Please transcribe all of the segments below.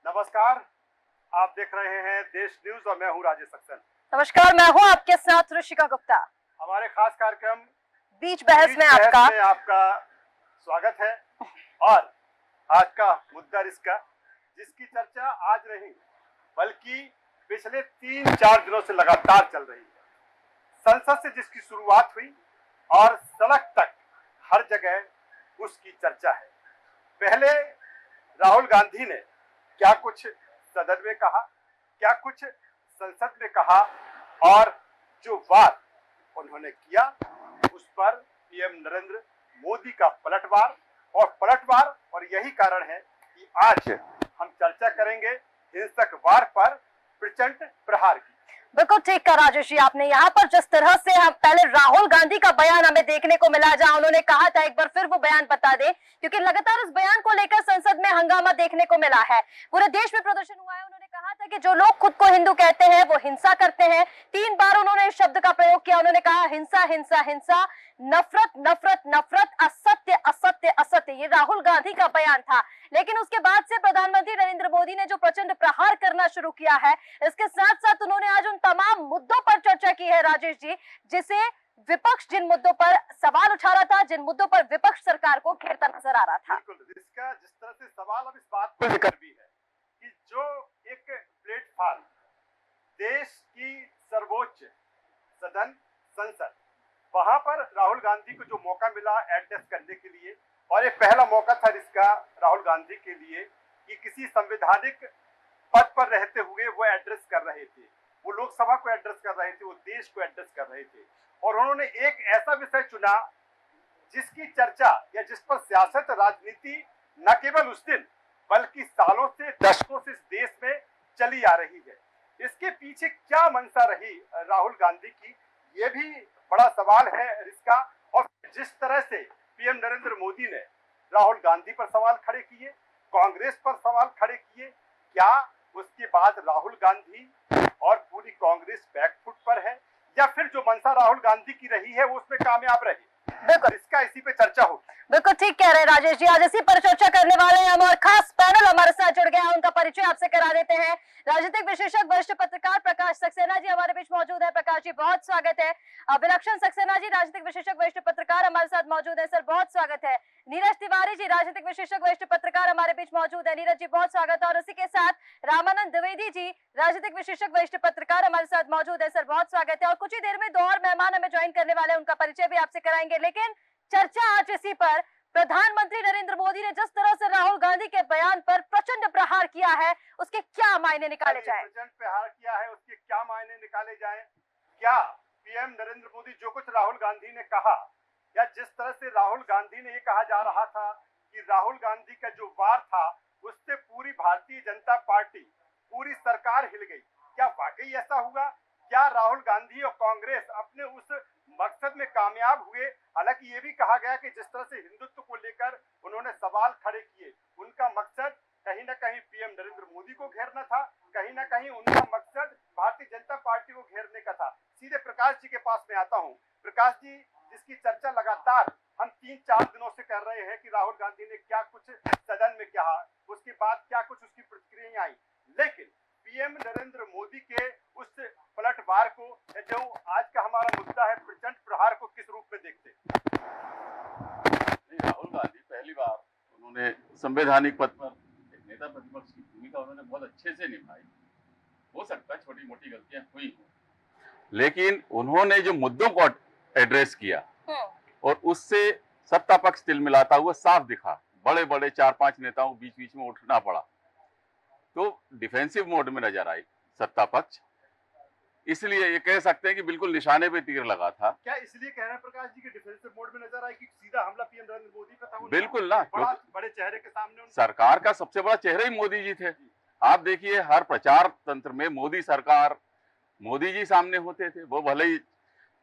नमस्कार, आप देख रहे हैं देश न्यूज और मैं हूं राजेश सक्सेना। नमस्कार, मैं हूं आपके साथ ऋषिका गुप्ता। हमारे खास कार्यक्रम बीच बहस में आपका स्वागत है और आज का मुद्दा इसका जिसकी चर्चा आज नहीं बल्कि पिछले 3-4 दिनों से लगातार चल रही है। संसद से जिसकी शुरुआत हुई और सड़क तक हर जगह उसकी चर्चा है। पहले राहुल गांधी ने क्या कुछ सदन में कहा, क्या कुछ संसद में कहा और जो वार उन्होंने किया उस पर पीएम नरेंद्र मोदी का पलटवार और यही कारण है कि आज हम चर्चा करेंगे हिंसक वार पर प्रचंड प्रहार की। बिल्कुल ठीक कहा राजेश जी आपने। यहाँ पर जिस तरह से हम पहले राहुल गांधी का बयान हमें देखने को मिला, जहां उन्होंने कहा था, एक बार फिर वो बयान बता दे, क्योंकि लगातार इस बयान को लेकर संसद में हंगामा देखने को मिला है। पूरे देश में प्रदर्शन हुआ है। उन्होंने कहा था कि जो लोग खुद को हिंदू कहते हैं वो हिंसा करते हैं। 3 बार उन्होंने इस शब्द का प्रयोग किया। उन्होंने कहा हिंसा हिंसा हिंसा, नफरत नफरत नफरत, असत्य असत्य असत्य। ये राहुल गांधी का बयान था। लेकिन उसके बाद से प्रधानमंत्री नरेंद्र मोदी ने जो प्रचंड प्रहार करना शुरू किया है, इसके साथ साथ उन्होंने आज उन तमाम मुद्दों पर चर्चा की है राजेश जी, जिसे विपक्ष जिन मुद्दों पर सवाल उठा रहा था, जिन मुद्दों पर विपक्ष सरकार को घेरता नजर आ रहा था। बिल्कुल, इसका जिस तरह से सवाल अब इस बात पर लेकर भी है कि जो एक प्लेटफॉर्म देश की सर्वोच्च सदन संसद, वहां पर राहुल गांधी को जो मौका मिला एड्रेस करने के लिए, और एक पहला मौका था इसका राहुल गांधी के लिए कि किसी संवैधानिक पद पर रहते हुए वो एड्रेस कर रहे थे, वो लोकसभा को एड्रेस कर रहे थे, वो देश को एड्रेस कर रहे थे। और उन्होंने एक ऐसा विषय चुना जिसकी चर्चा या जिस पर सियासत राजनीति न केवल उस दिन बल्कि सालों से दशकों से इस देश में चली आ रही है। इसके पीछे क्या मंशा रही राहुल गांधी की, ये भी बड़ा सवाल है इसका। और जिस तरह से पीएम नरेंद्र मोदी ने राहुल गांधी पर सवाल खड़े किए, कांग्रेस पर सवाल खड़े किए, क्या उसके बाद राहुल गांधी और पूरी कांग्रेस बैकफुट पर है या फिर जो मंशा राहुल गांधी की रही है वो उसमें कामयाब रही? बिल्कुल, इसका इसी पे चर्चा होगी। बिल्कुल ठीक कह रहे हैं राजेश जी। आज इसी पर चर्चा करने वाले हैं हम, और खास पैनल हमारे साथ जुड़ गया है। उनका परिचय आपसे करा देते हैं। राजनीतिक विशेषज्ञ वरिष्ठ पत्रकार प्रकाश सक्सेना जी हमारे बीच मौजूद है। प्रकाश जी, बहुत स्वागत है। विलक्षण सक्सेना जी, राजनीतिक विशेषज्ञ वरिष्ठ पत्रकार, हमारे साथ मौजूद है। सर, बहुत स्वागत है। नीरज तिवारी जी, राजनीतिक विशेषज्ञ वरिष्ठ पत्रकार, हमारे बीच मौजूद है। नीरज जी, बहुत स्वागत है। और इसी के साथ रामानंद द्विवेदी जी, राजनीतिक विशेषज्ञ वरिष्ठ पत्रकार, हमारे साथ मौजूद है। सर, बहुत स्वागत है। और कुछ ही देर में 2 और मेहमान हमें ज्वाइन करने वाले हैं, उनका परिचय भी आपसे कराएंगे। लेकिन चर्चा आज इसी पर, प्रधानमंत्री नरेंद्र मोदी ने जिस तरह से राहुल गांधी के बयान पर प्रचंड प्रहार किया है, उसके क्या मायने निकाले जाएं? प्रचंड प्रहार किया है, उसके क्या मायने निकाले जाएं? क्या पीएम नरेंद्र मोदी जो कुछ राहुल गांधी ने कहा, या जिस तरह से राहुल गांधी ने ये कहा जा रहा था कि राहुल गांधी का जो वार था उससे पूरी भारतीय जनता पार्टी, पूरी सरकार हिल गई, क्या वाकई ऐसा हुआ? क्या राहुल गांधी और कांग्रेस अपने उस मकसद में कामयाब हुए? हालांकि ये भी कहा गया कि जिस तरह से हिंदुत्व को लेकर उन्होंने सवाल खड़े किए, उनका मकसद कहीं ना कहीं पीएम नरेंद्र मोदी को घेरना था, कहीं ना कहीं उनका मकसद भारतीय जनता पार्टी को घेरने का था। सीधे प्रकाश जी के पास में आता हूँ। प्रकाश जी, जिसकी चर्चा लगातार हम 3-4 दिनों से कर रहे हैं कि राहुल गांधी ने क्या कुछ सदन में कहा, उसके बाद क्या कुछ उसकी प्रतिक्रियाएं आई, लेकिन पीएम नरेंद्र मोदी के उस पलटवार को, जो आज का हमारा मुद्दा है, प्रचंड प्रहार को किस रूप में देखते हैं? राहुल गांधी पहली बार उन्होंने संवैधानिक पद पर एक नेता प्रतिपक्ष की भूमिका उन्होंने बहुत अच्छे से निभाई। हो सकता है छोटी मोटी गलतियां हुई हो, लेकिन उन्होंने जो मुद्दों को एड्रेस किया और उससे सत्ता पक्ष तिलमिलाता हुआ साफ दिखा। बड़े बड़े 4-5 नेताओं को बीच बीच में उठना पड़ा, तो डिफेंसिव मोड में नजर आई सत्ता पक्ष। इसलिए ये कह सकते हैं कि बिल्कुल निशाने पे तीर लगा था। क्या इसलिए कह रहे हैं प्रकाश जी कि डिफेंसिव मोड में नजर आई कि सीधा हमला पीएम नरेंद्र मोदी पे था? बिल्कुल ना, बड़े चेहरे के सामने सरकार का सबसे बड़ा चेहरा ही मोदी जी थे। आप देखिए, हर प्रचार तंत्र में मोदी सरकार, मोदी जी सामने होते थे। वो भले ही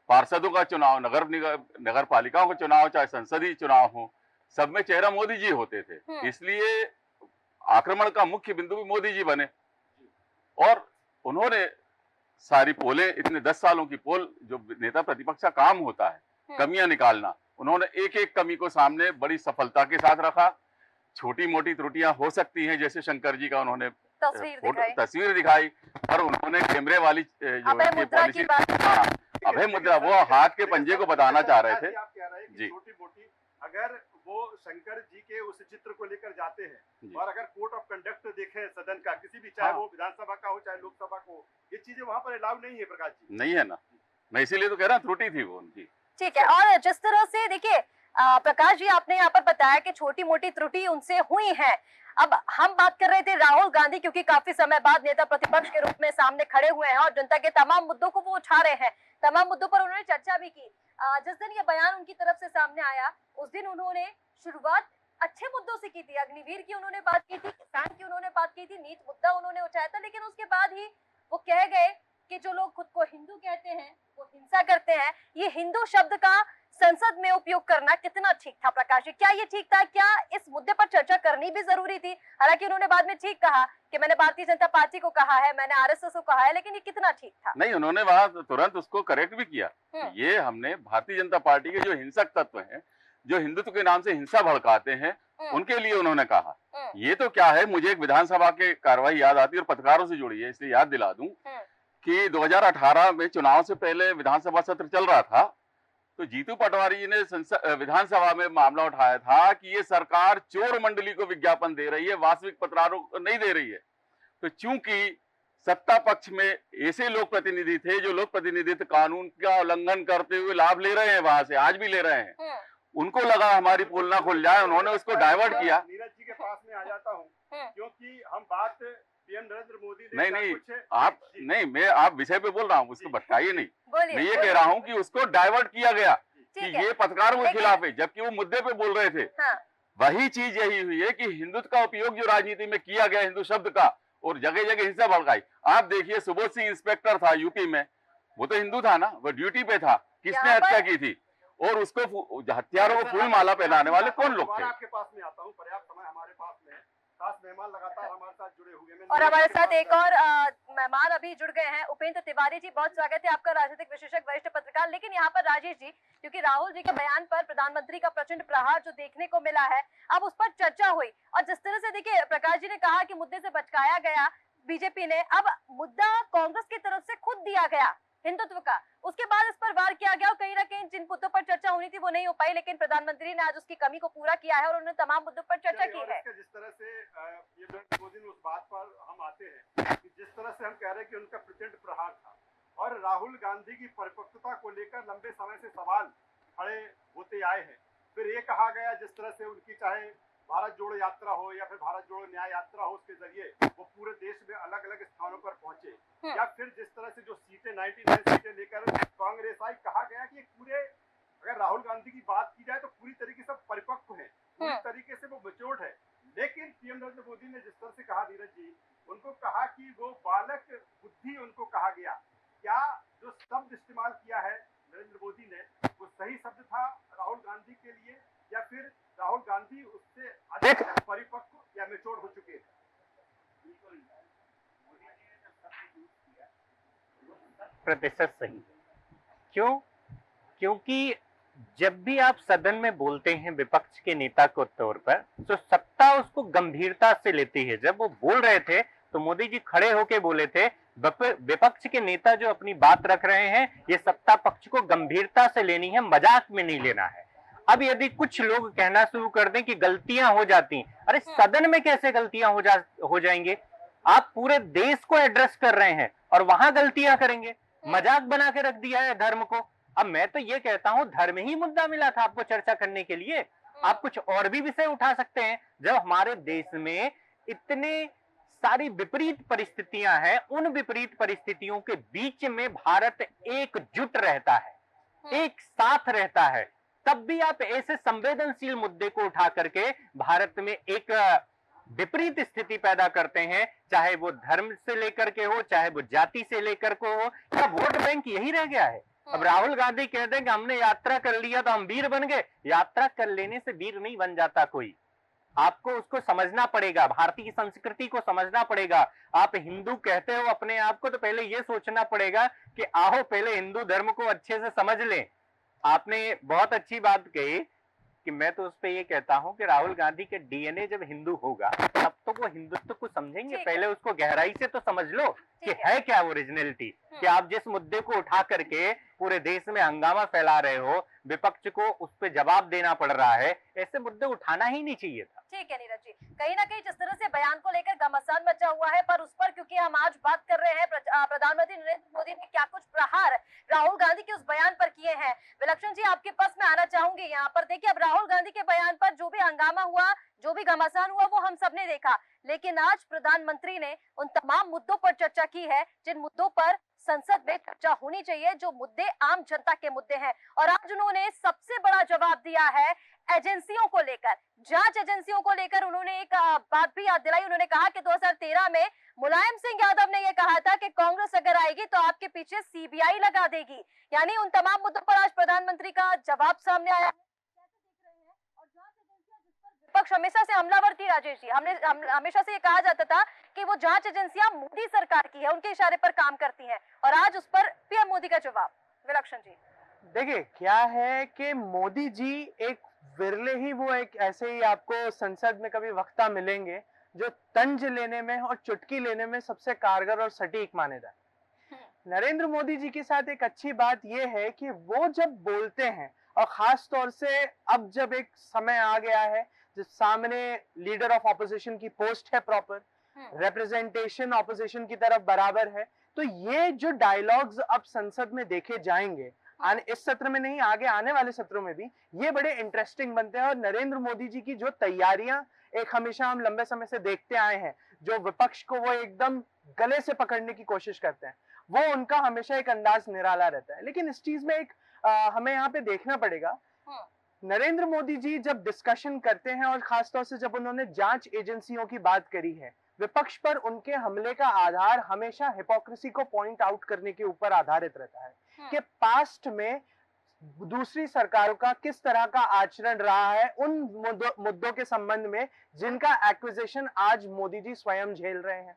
पार्षदों का चुनाव, नगर पालिकाओं का चुनाव, चाहे संसदीय चुनाव हो, सब में चेहरा मोदी जी होते थे। इसलिए आक्रमण का मुख्य बिंदु भी मोदी जी बने। और उन्होंने सारी पोलें, इतने 10 सालों की पोल, जो नेता प्रतिपक्ष का काम होता है कमियां निकालना, उन्होंने एक एक कमी को सामने बड़ी सफलता के साथ रखा। छोटी मोटी त्रुटियां हो सकती हैं, जैसे शंकर जी का उन्होंने तस्वीर दिखाई और उन्होंने कैमरे वाली जो अभय मुद्रा की बात, हाँ, अभय मुद्रा, वो हाथ के पंजे को बताना चाह रहे थे। आप कह रहे हैं कि जी। छोटी मोटी अगर वो शंकर जी के उस चित्र को लेकर जाते हैं और अगर कोड ऑफ कंडक्ट देखें सदन का किसी भी, चाहे हाँ। वो विधानसभा का हो चाहे लोकसभा का हो, ये चीजें वहां पर अलाउ नहीं है प्रकाश जी। नहीं है ना, मैं इसीलिए तो कह रहा हूँ त्रुटि थी वो उनकी। ठीक है। और जिस तरह से देखिए प्रकाश जी, आपने यहाँ पर बताया कि छोटी मोटी त्रुटि उनसे हुई है। अब हम बात कर रहे थे राहुल गांधी, क्योंकि काफी समय बाद नेता प्रतिपक्ष के रूप में सामने खड़े हुए हैं और जनता के तमाम मुद्दों को वो उठा रहे हैं, तमाम मुद्दों पर उन्होंने चर्चा भी की। जिस दिन ये बयान उनकी तरफ से सामने आया उस दिन उन्होंने शुरुआत अच्छे मुद्दों से की थी। अग्निवीर की उन्होंने बात की थी, किसान की उन्होंने बात की थी, नीट मुद्दा उन्होंने उठाया था, लेकिन उसके बाद ही वो कह गए कि जो लोग खुद को हिंदू कहते हैं वो हिंसा करते हैं। ये हिंदू शब्द का संसद में उपयोग करना कितना ठीक था प्रकाश जी? क्या ये ठीक था? क्या इस मुद्दे पर चर्चा करनी भी जरूरी थी? हालांकि उन्होंने बाद में ठीक कहा कि मैंने भारतीय जनता पार्टी को कहा है, मैंने आरएसएस को कहा है, लेकिन ये कितना ठीक था? नहीं, उन्होंने वहां तुरंत उसको करेक्ट भी किया। ये हमने भारतीय जनता पार्टी के जो हिंसक तत्व हैं, जो हिंदुत्व के नाम से हिंसा भड़काते हैं, उनके लिए उन्होंने कहा। ये तो क्या है, मुझे एक विधानसभा के कार्रवाई याद आती है और पत्रकारों से जुड़ी है, इसलिए याद दिला दूं कि 2018 में चुनाव से पहले विधानसभा सत्र चल रहा था, तो जीतू पटवारी जी ने विधानसभा में मामला उठाया था कि ये सरकार चोर मंडली को विज्ञापन दे रही है, वास्तविक पत्रकारों को नहीं दे रही है। तो चूंकि सत्ता पक्ष में ऐसे लोक प्रतिनिधि थे जो लोक प्रतिनिधित्व कानून का उल्लंघन करते हुए लाभ ले रहे हैं, वहां से आज भी ले रहे हैं, उनको लगा हमारी पोल ना खुल जाए, उन्होंने उसको डाइवर्ट किया। नीरज जी के पास में आ जाता हूँ, क्योंकि हम बात पीएम नरेंद्र मोदी ने मैं आप विषय पे बोल रहा हूँ, उसको भटकाइए नहीं। मैं ये कह रहा हूँ कि उसको डाइवर्ट किया गया कि ये पत्रकारों के खिलाफ है, जबकि वो मुद्दे पे बोल रहे थे। वही चीज यही हुई है कि हिंदुत्व का उपयोग जो राजनीति में किया गया, हिंदू शब्द का, और जगह जगह हिंसा भड़काई। आप देखिए, सुबोध सिंह इंस्पेक्टर था यूपी में, वो तो हिंदू था ना, वो ड्यूटी पे था, किसने हत्या की थी? और उसको हथियारों को फूल माला पहनाने वाले कौन लोग थे? आपके पास में आता हूँ, पर्याप्त समय हमारे पास में है, खास मेहमान लगातार हमारे साथ जुड़े हुए हैं और हमारे साथ एक और मेहमान अभी जुड़ गए हैं, उपेंद्र तिवारी जी, बहुत स्वागत है आपका, राजनीतिक विशेषज्ञ, वरिष्ठ पत्रकार। लेकिन यहाँ पर राजेश जी, क्योंकि राहुल जी के बयान पर प्रधानमंत्री का प्रचंड प्रहार जो देखने को मिला है, अब उस पर चर्चा हुई और जिस तरह से देखिए प्रकाश जी ने कहा कि मुद्दे से भटकाया गया बीजेपी ने, अब मुद्दा कांग्रेस की तरफ से खुद दिया गया हिंदुत्व का, उसके बाद इस पर वार किया गया और कहीं ना कहीं जिन मुद्दों पर चर्चा होनी थी वो नहीं हो पाई, लेकिन प्रधानमंत्री ने आज उसकी कमी को पूरा किया है और उन्होंने तमाम मुद्दों पर चर्चा की है। जिस तरह से ये मोदी ने उस बात पर हम आते हैं कि जिस तरह से हम कह रहे हैं कि उनका प्रचंड प्रहार था और राहुल गांधी की परिपक्वता को लेकर लंबे समय से सवाल खड़े होते आए हैं। फिर ये कहा गया जिस तरह से उनकी चाहे भारत जोड़ो यात्रा हो या फिर भारत जोड़ो न्याय यात्रा हो, उसके जरिए वो पूरे देश में अलग अलग स्थानों पर पहुंचे, या फिर जिस तरह से जो सीटें 99 सीटें लेकर कांग्रेस आई, कहा गया कि पूरे, अगर राहुल गांधी की बात की जाए तो पूरी तरीके से परिपक्व है, पूरी तरीके से वो मैच्योर्ड है। लेकिन पीएम नरेंद्र मोदी ने जिस तरह से कहा, नीरज जी, उनको कहा कि वो बालक बुद्धि उनको कहा गया। क्या जो शब्द इस्तेमाल किया है नरेंद्र मोदी ने वो सही शब्द था राहुल गांधी के लिए, या फिर राहुल गांधी उससे अधिक परिपक्व या मैच्योर हो चुके हैं? प्रतिशत सही। क्यों? क्योंकि जब भी आप सदन में बोलते हैं विपक्ष के नेता के तौर पर, तो सत्ता उसको गंभीरता से लेती है। जब वो बोल रहे थे तो मोदी जी खड़े होके बोले थे, विपक्ष के नेता जो अपनी बात रख रहे हैं, ये सत्ता पक्ष को गंभीरता से लेनी है, मजाक में नहीं लेना है। अब यदि कुछ लोग कहना शुरू कर दें कि गलतियां हो जाती, अरे सदन में कैसे गलतियां हो जाएंगे? आप पूरे देश को एड्रेस कर रहे हैं और वहां गलतियां करेंगे, मजाक बना के रख दिया है धर्म को। अब मैं तो ये कहता हूं, धर्म ही मुद्दा मिला था आपको चर्चा करने के लिए, आप कुछ और भी विषय उठा सकते हैं। जब हमारे देश में इतने सारी विपरीत परिस्थितियां हैं, उन विपरीत परिस्थितियों के बीच में भारत एकजुट रहता है, एक साथ रहता है, तब भी आप ऐसे संवेदनशील मुद्दे को उठा करके भारत में एक विपरीत स्थिति पैदा करते हैं, चाहे वो धर्म से लेकर के हो, चाहे वो जाति से लेकर के हो, या वोट बैंक यही रह गया है। अब राहुल गांधी कहते हैं कि हमने यात्रा कर लिया तो हम वीर बन गए। यात्रा कर लेने से वीर नहीं बन जाता कोई, आपको उसको समझना पड़ेगा, भारतीय संस्कृति को समझना पड़ेगा। आप हिंदू कहते हो अपने आप को, तो पहले ये सोचना पड़ेगा कि आओ पहले हिंदू धर्म को अच्छे से समझ लें। आपने बहुत अच्छी बात कही कि मैं तो उस पे ये कहता हूँ कि राहुल गांधी के डीएनए जब हिंदू होगा तब तो वो हिंदुत्व को समझेंगे। पहले उसको गहराई से तो समझ लो कि है क्या ओरिजिनलिटी, कि आप जिस मुद्दे को उठा करके पूरे देश में हंगामा फैला रहे हो, विपक्ष को उस पर जवाब देना पड़ रहा है, ऐसे मुद्दे उठाना ही नहीं चाहिए था। ठीक है नीरज जी, कहीं ना कहीं जिस तरह से बयान को लेकर घमासान मचा हुआ है, पर उस पर क्योंकि हम आज बात कर रहे हैं, प्रधानमंत्री नरेंद्र मोदी ने क्या कुछ प्रहार राहुल गांधी के उस बयान पर किए हैं। विलक्षण जी, आपके पास मैं आना चाहूंगी। यहाँ पर देखिए, अब राहुल गांधी के बयान पर जो भी हंगामा हुआ, जो भी घमासान हुआ, वो हम सबने देखा, लेकिन आज प्रधानमंत्री ने उन तमाम मुद्दों पर चर्चा की है जिन मुद्दों पर संसद में चर्चा होनी चाहिए, जो मुद्दे आम जनता के मुद्दे हैं। और आज उन्होंने सबसे बड़ा जवाब दिया है एजेंसियों को लेकर, जांच एजेंसियों को लेकर। उन्होंने एक बात भी याद दिलाई। उन्होंने कहा कि 2013 में मुलायम सिंह यादव ने यह कहा था कि कांग्रेस अगर आएगी तो आपके पीछे सीबीआई लगा देगी। यानी उन तमाम मुद्दों पर आज प्रधानमंत्री का जवाब सामने आया है। कैसे देख रहे हैं? और जांच एजेंसियां जिस पर विपक्ष हमेशा से हमलावर थी राजेश जी, हमेशा से ये कहा जाता था कि वो जांच एजेंसियां मोदी सरकार की है, उनके इशारे पर काम करती हैं, और आज उस पर पीएम मोदी का जवाब। विलक्षण जी, देखिए क्या है कि मोदी जी एक विरले ही वो एक ऐसे ही आपको संसद में कभी वक्ता मिलेंगे जो तंज लेने में और चुटकी लेने में सबसे कारगर और सटीक माने जाए। नरेंद्र मोदी जी के साथ एक अच्छी बात यह है कि वो जब बोलते हैं, और खास तौर से अब जब एक समय आ गया है जिस सामने लीडर ऑफ ऑपोजिशन की पोस्ट है, प्रॉपर रिप्रेजेंटेशन ऑपोजिशन की तरफ बराबर है, तो ये जो डायलॉग्स अब संसद में देखे जाएंगे, इस सत्र में नहीं, आगे आने वाले सत्रों में भी, ये बड़े इंटरेस्टिंग बनते हैं। और नरेंद्र मोदी जी की जो तैयारियां एक हमेशा हम लंबे समय से देखते आए हैं, जो विपक्ष को वो एकदम गले से पकड़ने की कोशिश करते हैं, वो उनका हमेशा एक अंदाज निराला रहता है। लेकिन इस चीज में एक हमें यहाँ पे देखना पड़ेगा, नरेंद्र मोदी जी जब डिस्कशन करते हैं, और खासतौर से जब उन्होंने जांच एजेंसियों की बात करी है, विपक्ष पर उनके हमले का आधार हमेशा हिपोक्रेसी को पॉइंट आउट करने के ऊपर आधारित रहता है कि पास्ट में दूसरी सरकारों का किस तरह का आचरण रहा है उन मुद्दों के संबंध में जिनका एक्विजिशन आज मोदी जी स्वयं झेल रहे हैं।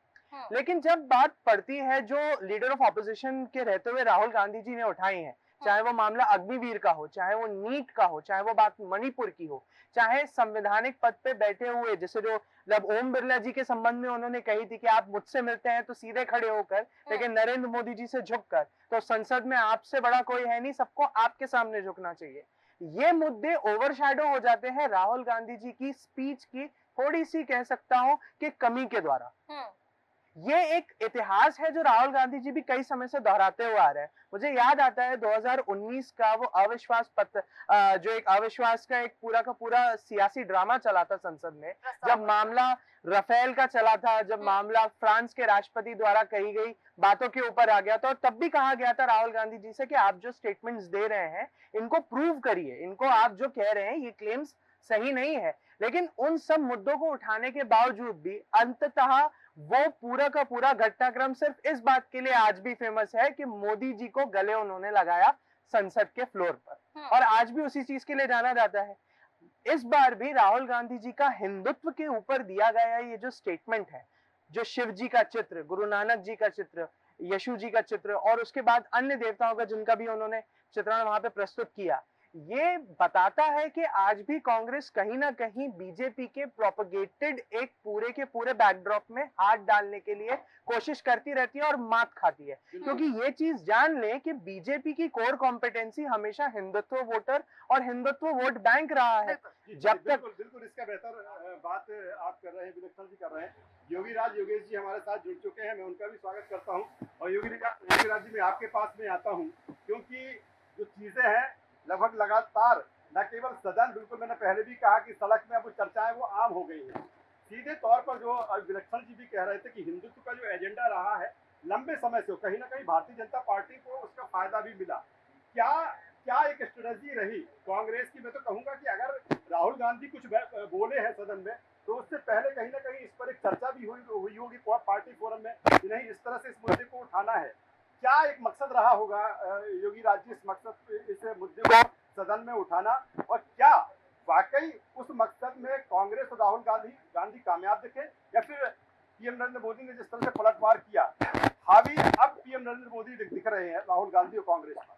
लेकिन जब बात पड़ती है जो लीडर ऑफ ऑपोजिशन के रहते हुए राहुल गांधी जी ने उठाई है, चाहे वो मामला अग्निवीर का हो, चाहे वो नीट का हो, चाहे वो बात मणिपुर की हो, चाहे संवैधानिक पद पे बैठे हुए, जैसे जो जब ओम बिरला जी के संबंध में उन्होंने कही थी कि आप मुझसे मिलते हैं तो सीधे खड़े होकर, लेकिन नरेंद्र मोदी जी से झुककर, तो संसद में आपसे बड़ा कोई है नहीं, सबको आपके सामने झुकना चाहिए। ये मुद्दे ओवरशैडो हो जाते हैं राहुल गांधी जी की स्पीच की थोड़ी सी कह सकता हूं कि कमी के द्वारा। ये एक इतिहास है जो राहुल गांधी जी भी कई समय से दोहराते हुए आ रहे हैं। मुझे याद आता है 2019 का वो अविश्वास पत्र, जो एक अविश्वास का एक पूरा का पूरा सियासी ड्रामा चला था संसद में, जब मामला राफेल का चला था, जब मामला फ्रांस के राष्ट्रपति द्वारा कही गई बातों के ऊपर आ गया था, और तब भी कहा गया था राहुल गांधी जी से कि आप जो स्टेटमेंट्स दे रहे हैं इनको प्रूव करिए, इनको आप जो कह रहे हैं ये क्लेम्स सही नहीं है। लेकिन उन सब मुद्दों को उठाने के बावजूद भी अंततः वो पूरा का पूरा घटनाक्रम सिर्फ इस बात के लिए आज भी फेमस है कि मोदी जी को गले उन्होंने लगाया संसद के फ्लोर पर, और आज भी उसी चीज के लिए जाना जाता है। इस बार भी राहुल गांधी जी का हिंदुत्व के ऊपर दिया गया ये जो स्टेटमेंट है, जो शिव जी का चित्र, गुरु नानक जी का चित्र, यशु जी का चित्र, और उसके बाद अन्य देवताओं का जिनका भी उन्होंने चित्रण वहां पे प्रस्तुत किया, ये बताता है कि आज भी कांग्रेस कहीं ना कहीं बीजेपी के प्रोपगेटेड एक पूरे के पूरे बैकड्रॉप में हाथ डालने के लिए कोशिश करती रहती है और मात खाती है। क्योंकि ये चीज जान लें कि बीजेपी की कोर कॉम्पिटेंसी हमेशा हिंदुत्व वोटर और हिंदुत्व वोट बैंक रहा है। जब तक बिल्कुल इसका बेहतर बात आप कर रहे हैं, विलक्षण जी कर रहे हैं। योगेश जी हमारे साथ जुड़ चुके हैं, मैं उनका भी स्वागत करता हूँ। और योगीराज जी, मैं आपके पास में आता हूँ क्योंकि जो चीजें हैं लगभग लगातार, न केवल सदन, बिल्कुल मैंने पहले भी कहा कि सड़क में अब वो चर्चाएं वो आम हो गई हैं। सीधे तौर पर जो विलक्षण जी भी कह रहे थे कि हिंदुत्व का जो एजेंडा रहा है लंबे समय से, कहीं ना कहीं भारतीय जनता पार्टी को उसका फायदा भी मिला। क्या एक स्ट्रेटजी रही कांग्रेस की? मैं तो कहूंगा कि अगर राहुल गांधी कुछ बोले हैं सदन में तो उससे पहले कहीं ना कहीं इस पर एक चर्चा भी हुई होगी पार्टी फोरम में कि नहीं, इस तरह से इस मुद्दे को उठाना है। क्या एक मकसद रहा होगा योगीराज जी इस मुद्दे को सदन में उठाना, और क्या वाकई उस मकसद में कांग्रेस और राहुल गांधी कामयाब दिखे, या फिर पीएम नरेंद्र मोदी ने जिस तरह से पलटवार किया, हावी अब पीएम नरेंद्र मोदी दिख रहे हैं राहुल गांधी और कांग्रेस पर?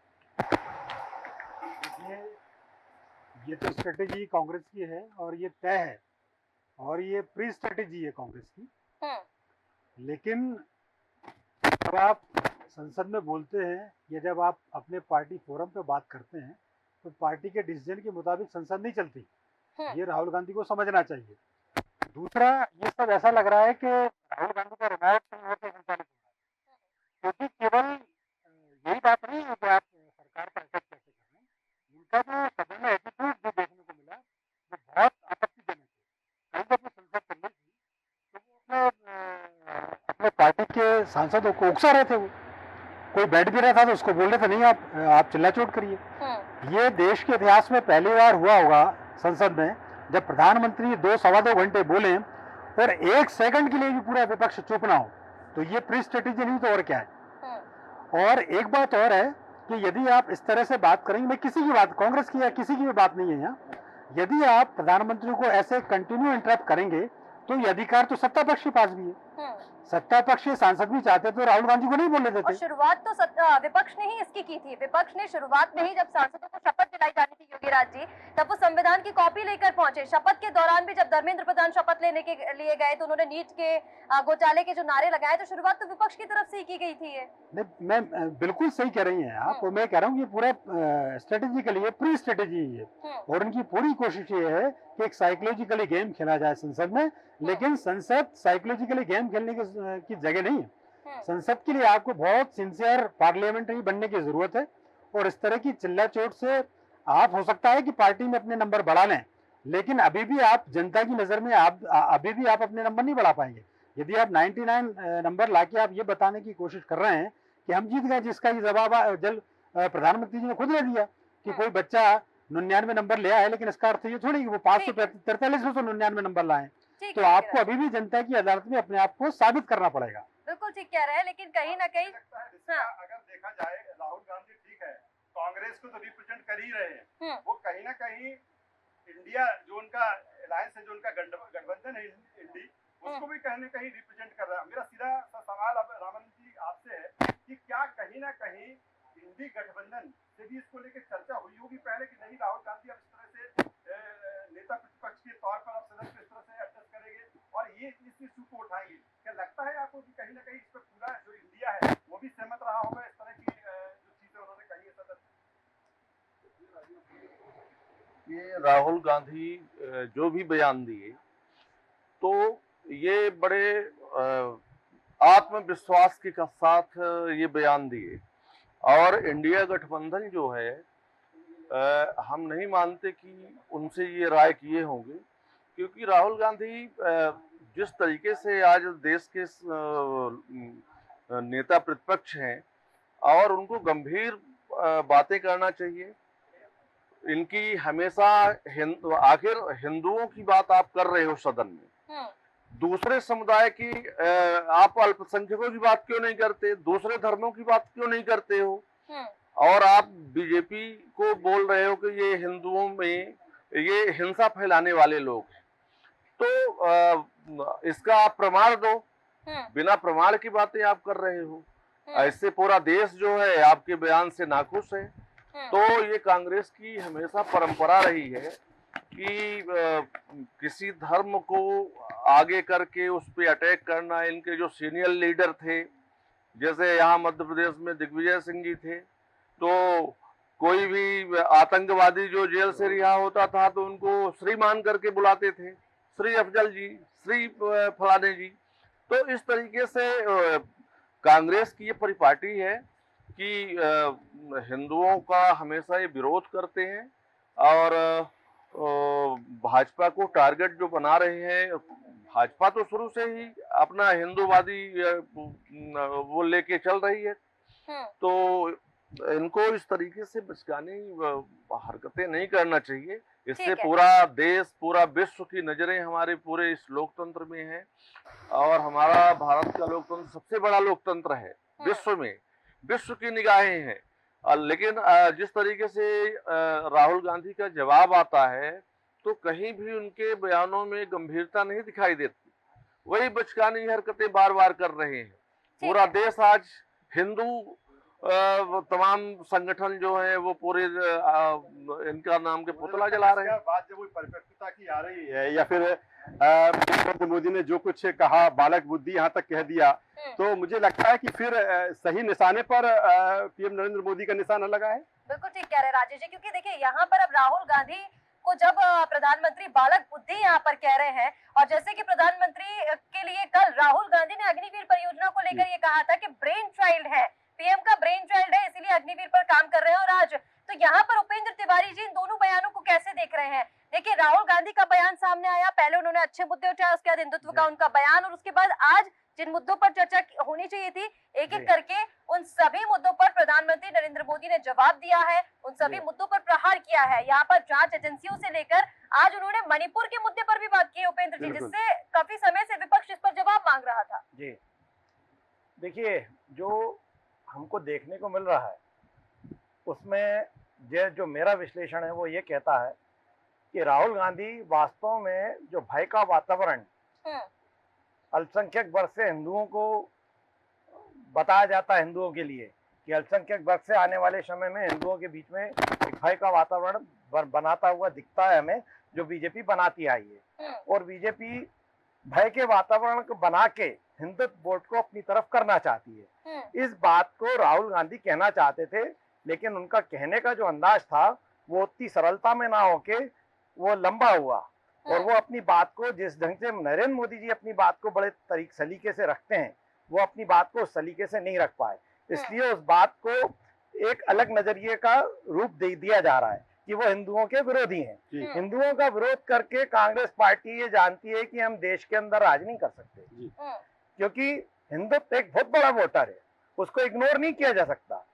ये तो स्ट्रेटेजी कांग्रेस की है और ये तय है और ये प्री स्ट्रेटेजी है कांग्रेस की। लेकिन जब आप संसद में बोलते हैं या जब आप अपने पार्टी फोरम पे बात करते हैं तो पार्टी के डिसीजन के मुताबिक संसद नहीं चलती। ये राहुल गांधी को समझना चाहिए। दूसरा, ये सब ऐसा लग रहा है कि राहुल गांधी का रिमायत कहीं और से संचालित हो रहा है, क्योंकि केवल यही बात नहीं है कि आप सरकार पर अटैक कैसे कर रहे हैं। उनका जो सदन में एटीट्यूड जो देखने को मिला वो बहुत आपत्तिजनक है। कल जब वो संसद चल रही थी तो वो अपने पार्टी के सांसदों को उकसा रहे थे। वो कोई बैठ भी रहा था तो उसको बोल रहे थे नहीं आप चिल्ला चोट करिए। ये देश के इतिहास में पहली बार हुआ होगा संसद में जब प्रधानमंत्री 2-2.25 घंटे बोले और 1 सेकंड के लिए भी पूरा विपक्ष चुप ना हो। तो ये प्री स्ट्रेटेजी नहीं तो और क्या है। और एक बात और है कि यदि आप इस तरह से बात करेंगे, मैं किसी की बात, कांग्रेस की या किसी की भी बात नहीं है यहाँ, यदि आप प्रधानमंत्री को ऐसे कंटिन्यू इंटरप्ट करेंगे तो ये अधिकार तो सत्ता पक्ष के पास भी है। सत्ता पक्ष के सांसद भी चाहते तो राहुल गांधी को नहीं बोलने देते। और शुरुआत तो विपक्ष ने ही इसकी की थी। विपक्ष ने शुरुआत में ही जब सांसदों को शपथ दिलाई जानी थी योगीराज जी, तब वो संविधान की कॉपी लेकर पहुंचे। शपथ के दौरान भी जब धर्मेंद्र प्रधान शपथ लेने के लिए गए तो उन्होंने नीट के घोटाले के जो नारे लगाए, तो शुरुआत तो विपक्ष की तरफ से ही की गई थी। ये मैं बिल्कुल सही कह रही हैं आप। मैं कह रहा हूँ ये पूरा स्ट्रेटेजिकली प्री स्ट्रेटेजी है और उनकी पूरी कोशिश ये है कि एक साइकोलॉजिकली गेम खेला जाए संसद में। लेकिन संसद साइकोलॉजिकली गेम खेलने की जगह नहीं है। संसद के लिए आपको बहुत सिंसियर पार्लियामेंट्री बनने की जरूरत है और इस तरह की चिल्ला चोट से आप हो सकता है कि पार्टी में अपने नंबर बढ़ा लें, लेकिन अभी भी आप जनता की नजर में अभी भी आप अपने नंबर नहीं बढ़ा पाएंगे। यदि आप 99 नंबर लाके आप ये बताने की कोशिश कर रहे हैं कि हम जीत गए, जिसका ये जवाब प्रधानमंत्री जी ने खुद दे दिया कि कोई बच्चा 99 नंबर ले आया, लेकिन इसका अर्थ ये थोड़ी कि वो 543 नंबर लाए। तो आपको अभी भी जनता की अदालत में अपने आप को साबित करना पड़ेगा। बिल्कुल ठीक कह रहे हैं, लेकिन कहीं ना कहीं अगर देखा जाए राहुल गांधी ठीक है, कांग्रेस को तो रिप्रेजेंट कर ही रहे हैं। वो कहीं ना कहीं इंडिया जो उनका अलायंस है, जो उनका गठबंधन है इंडी, उसको भी कहीं ना कहीं रिप्रेजेंट कर रहा है। मेरा सीधा सा सवाल अब रामन जी आपसे है कि क्या कहीं ना कहीं इंडी गठबंधन से भी इसको लेकर चर्चा हुई होगी पहले कि नहीं राहुल गांधी अब इस तरह से नेता प्रतिपक्ष के तौर पर अब सदन को इस तरह से एडजस्ट करेंगे और ये इस इशू को उठाएंगे? क्या लगता है आपको कि कहीं ना कहीं इस पर पूरा जो इंडिया है वो भी सहमत रहा होगा इस तरह की जो चीजें उन्होंने कही है सदन में? ये राहुल गांधी जो भी बयान दिए तो ये बड़े आत्मविश्वास के साथ ये बयान दिए और इंडिया गठबंधन जो है हम नहीं मानते कि उनसे ये राय किए होंगे, क्योंकि राहुल गांधी जिस तरीके से आज देश के नेता प्रतिपक्ष हैं और उनको गंभीर बातें करना चाहिए। इनकी हमेशा आखिर हिंदुओं की बात आप कर रहे हो सदन में, दूसरे समुदाय की आप अल्पसंख्यकों की बात क्यों नहीं करते, दूसरे धर्मों की बात क्यों नहीं करते हो, और आप बीजेपी को बोल रहे हो कि ये हिंदुओं में ये हिंसा फैलाने वाले लोग हैं। तो इसका आप प्रमाण दो। बिना प्रमाण की बातें आप कर रहे हो। ऐसे पूरा देश जो है आपके बयान से नाखुश है। तो ये कांग्रेस की हमेशा परंपरा रही है कि किसी धर्म को आगे करके उस पर अटैक करना। इनके जो सीनियर लीडर थे, जैसे यहाँ मध्य प्रदेश में दिग्विजय सिंह जी थे, तो कोई भी आतंकवादी जो जेल से रिहा होता था तो उनको श्री मान करके बुलाते थे, श्री अफजल जी, श्री फलाने जी। तो इस तरीके से कांग्रेस की ये परिपाटी है कि हिंदुओं का हमेशा ये विरोध करते हैं और भाजपा को टारगेट जो बना रहे हैं। भाजपा तो शुरू से ही अपना हिंदूवादी वो लेके चल रही है, तो इनको इस तरीके से बचकाने हरकतें नहीं करना चाहिए। इससे पूरा देश, पूरा विश्व की नजरें हमारे पूरे इस लोकतंत्र में है और हमारा भारत का लोकतंत्र सबसे बड़ा लोकतंत्र है विश्व में, विश्व की निगाहें हैं। लेकिन जिस तरीके से राहुल गांधी का जवाब आता है तो कहीं भी उनके बयानों में गंभीरता नहीं दिखाई देती, वही बचकानी हरकतें बार बार कर रहे हैं। पूरा देश आज हिंदू वो तमाम संगठन जो है वो पूरे इनका नाम के पुतला जला रहे हैं। बात जब वो परिपक्वता की आ रही है या फिर नरेंद्र मोदी ने जो कुछ कहा, बालक बुद्धि यहाँ तक कह दिया, तो मुझे लगता है कि फिर सही निशाने पर पीएम नरेंद्र मोदी का निशाना लगा है। बिल्कुल ठीक कह रहे राजेश जी, क्योंकि देखिए यहाँ पर अब राहुल गांधी को जब प्रधानमंत्री बालक बुद्धि यहाँ पर कह रहे हैं, और जैसे कि प्रधानमंत्री के लिए कल राहुल गांधी ने अग्निवीर परियोजना को लेकर ये कहा था कि ब्रेन चाइल्ड है, पीएम का ब्रेन चाइल्ड है, इसीलिए अग्निवीर पर काम कर रहे हैं। और आज तो यहाँ पर उपेंद्र तिवारी जी इन दोनों बयानों को कैसे देख रहे हैं? देखिए राहुल गांधी का बयान सामने आया, पहले उन्होंने अच्छे मुद्दे उठाए, उसके बाद हिंदुत्व का उनका बयान, और उसके बाद आज जिन मुद्दों पर चर्चा होनी चाहिए थी एक एक करके उन सभी मुद्दों पर प्रधानमंत्री नरेंद्र मोदी ने जवाब दिया है, उन सभी मुद्दों पर प्रहार किया है। यहाँ पर जांच एजेंसियों से लेकर आज उन्होंने मणिपुर के मुद्दे पर भी बात की है उपेंद्र जी, जिससे काफी समय से विपक्ष इस पर जवाब मांग रहा था। जी देखिए, जो हमको देखने को मिल रहा है उसमें जो मेरा विश्लेषण है वो ये कहता है कि राहुल गांधी वास्तव में जो भय का वातावरण अल्पसंख्यक वर्ग से हिंदुओं को बताया जाता है, हिंदुओं के लिए कि अल्पसंख्यक वर्ग से आने वाले समय में हिंदुओं के बीच में एक भय का वातावरण बनाता हुआ दिखता है हमें, जो बीजेपी बनाती आई है। और बीजेपी भय के वातावरण को बना के हिंदुत्व वोट को अपनी तरफ करना चाहती है। इस बात को राहुल गांधी कहना चाहते थे, लेकिन उनका कहने का जो अंदाज था वो उतनी सरलता में ना होके वो लंबा हुआ, और वो अपनी बात को जिस ढंग से नरेंद्र मोदी जी अपनी बात को बड़े सलीके से रखते हैं, वो अपनी बात को उस सलीके से नहीं रख पाए। इसलिए उस बात को एक अलग नजरिए का रूप दे दिया जा रहा है कि वो हिंदुओं के विरोधी हैं। हिंदुओं का विरोध करके कांग्रेस पार्टी ये जानती है कि हम देश के अंदर राज नहीं कर सकते, क्योंकि हिंदुत्व एक बहुत बड़ा वोटर है, उसको इग्नोर नहीं किया जा सकता।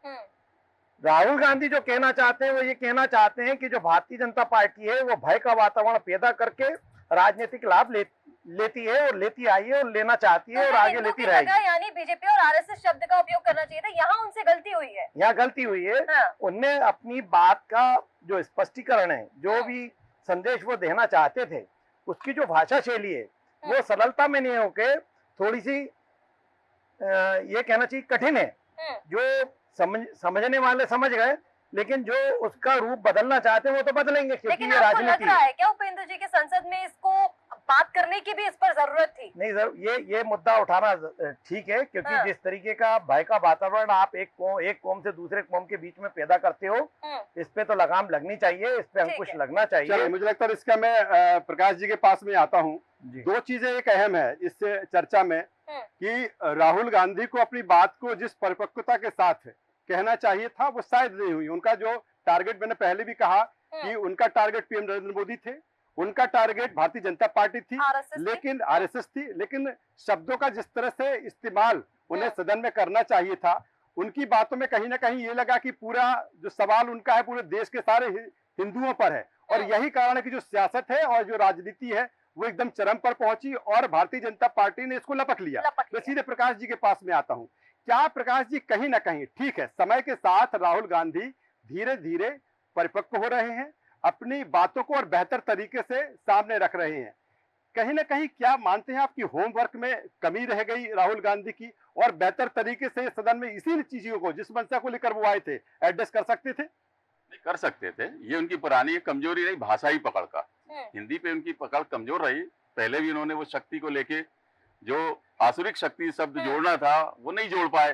राहुल गांधी जो कहना चाहते हैं वो ये कहना चाहते हैं कि जो भारतीय जनता पार्टी है वो भय का वातावरण पैदा करके राजनीतिक लाभ लेती है और लेती आई है और लेना चाहती है और आगे लेती रहेगी। यानी बीजेपी और आरएसएस शब्द का उपयोग करना चाहिए था, यहाँ उनसे गलती हुई है। यहाँ गलती हुई है। उनने अपनी बात का जो स्पष्टीकरण है, जो भी संदेश वो देना चाहते थे, उसकी जो भाषा शैली है वो सरलता में नहीं होके थोड़ी सी ये कहना चाहिए कठिन है। जो समझने वाले समझ गए, लेकिन जो उसका रूप बदलना चाहते हैं वो तो बदलेंगे, क्योंकि ये राजनीति लग रहा है क्या उपेंद्र जी के संसद में इसको बात करने की भी इस पर जरूरत थी? नहीं, ये मुद्दा उठाना ठीक है, क्योंकि जिस तरीके का भय का वातावरण आप एक कौम से दूसरे कौम के बीच में पैदा करते हो, इस पे तो लगाम लगनी चाहिए, इस पे अंकुश लगना चाहिए। मुझे लगता है इसका मैं प्रकाश जी के पास में आता हूँ। दो चीजें एक अहम है इस चर्चा में कि राहुल गांधी को अपनी बात को जिस परिपक्वता के साथ कहना चाहिए था वो शायद नहीं हुई। उनका जो टारगेट, मैंने पहले भी कहा कि उनका टारगेट पीएम नरेंद्र मोदी थे, उनका टारगेट भारतीय जनता पार्टी थी, लेकिन आरएसएस थी, लेकिन शब्दों का जिस तरह से इस्तेमाल उन्हें सदन में करना चाहिए था, उनकी बातों में कहीं ना कहीं ये लगा कि पूरा जो सवाल उनका है पूरे देश के सारे हिंदुओं पर है। और यही कारण है कि जो सियासत है और जो राजनीति है वो एकदम चरम पर पहुंची और भारतीय जनता पार्टी ने इसको लपक लिया। मैं सीधे प्रकाश जी के पास में आता हूँ। क्या प्रकाश जी कहीं ना कहीं, ठीक है, समय के साथ राहुल गांधी धीरे धीरे परिपक्व हो रहे हैं, अपनी बातों को और बेहतर तरीके से सामने रख रहे हैं, कहीं ना कहीं क्या मानते हैं आपकी होमवर्क में कमी रह गई राहुल गांधी की, और बेहतर तरीके से सदन में इसी चीजों को, जिस मंशा को लेकर वो आए थे, एड्रेस कर सकते थे? नहीं कर सकते थे, ये उनकी पुरानी कमजोरी रही, भाषाई पकड़ का। हिंदी पे उनकी पकड़ कमजोर रही। पहले भी उन्होंने वो शक्ति को लेके जो आसुरिक शक्ति शब्द जोड़ना था वो नहीं जोड़ पाए,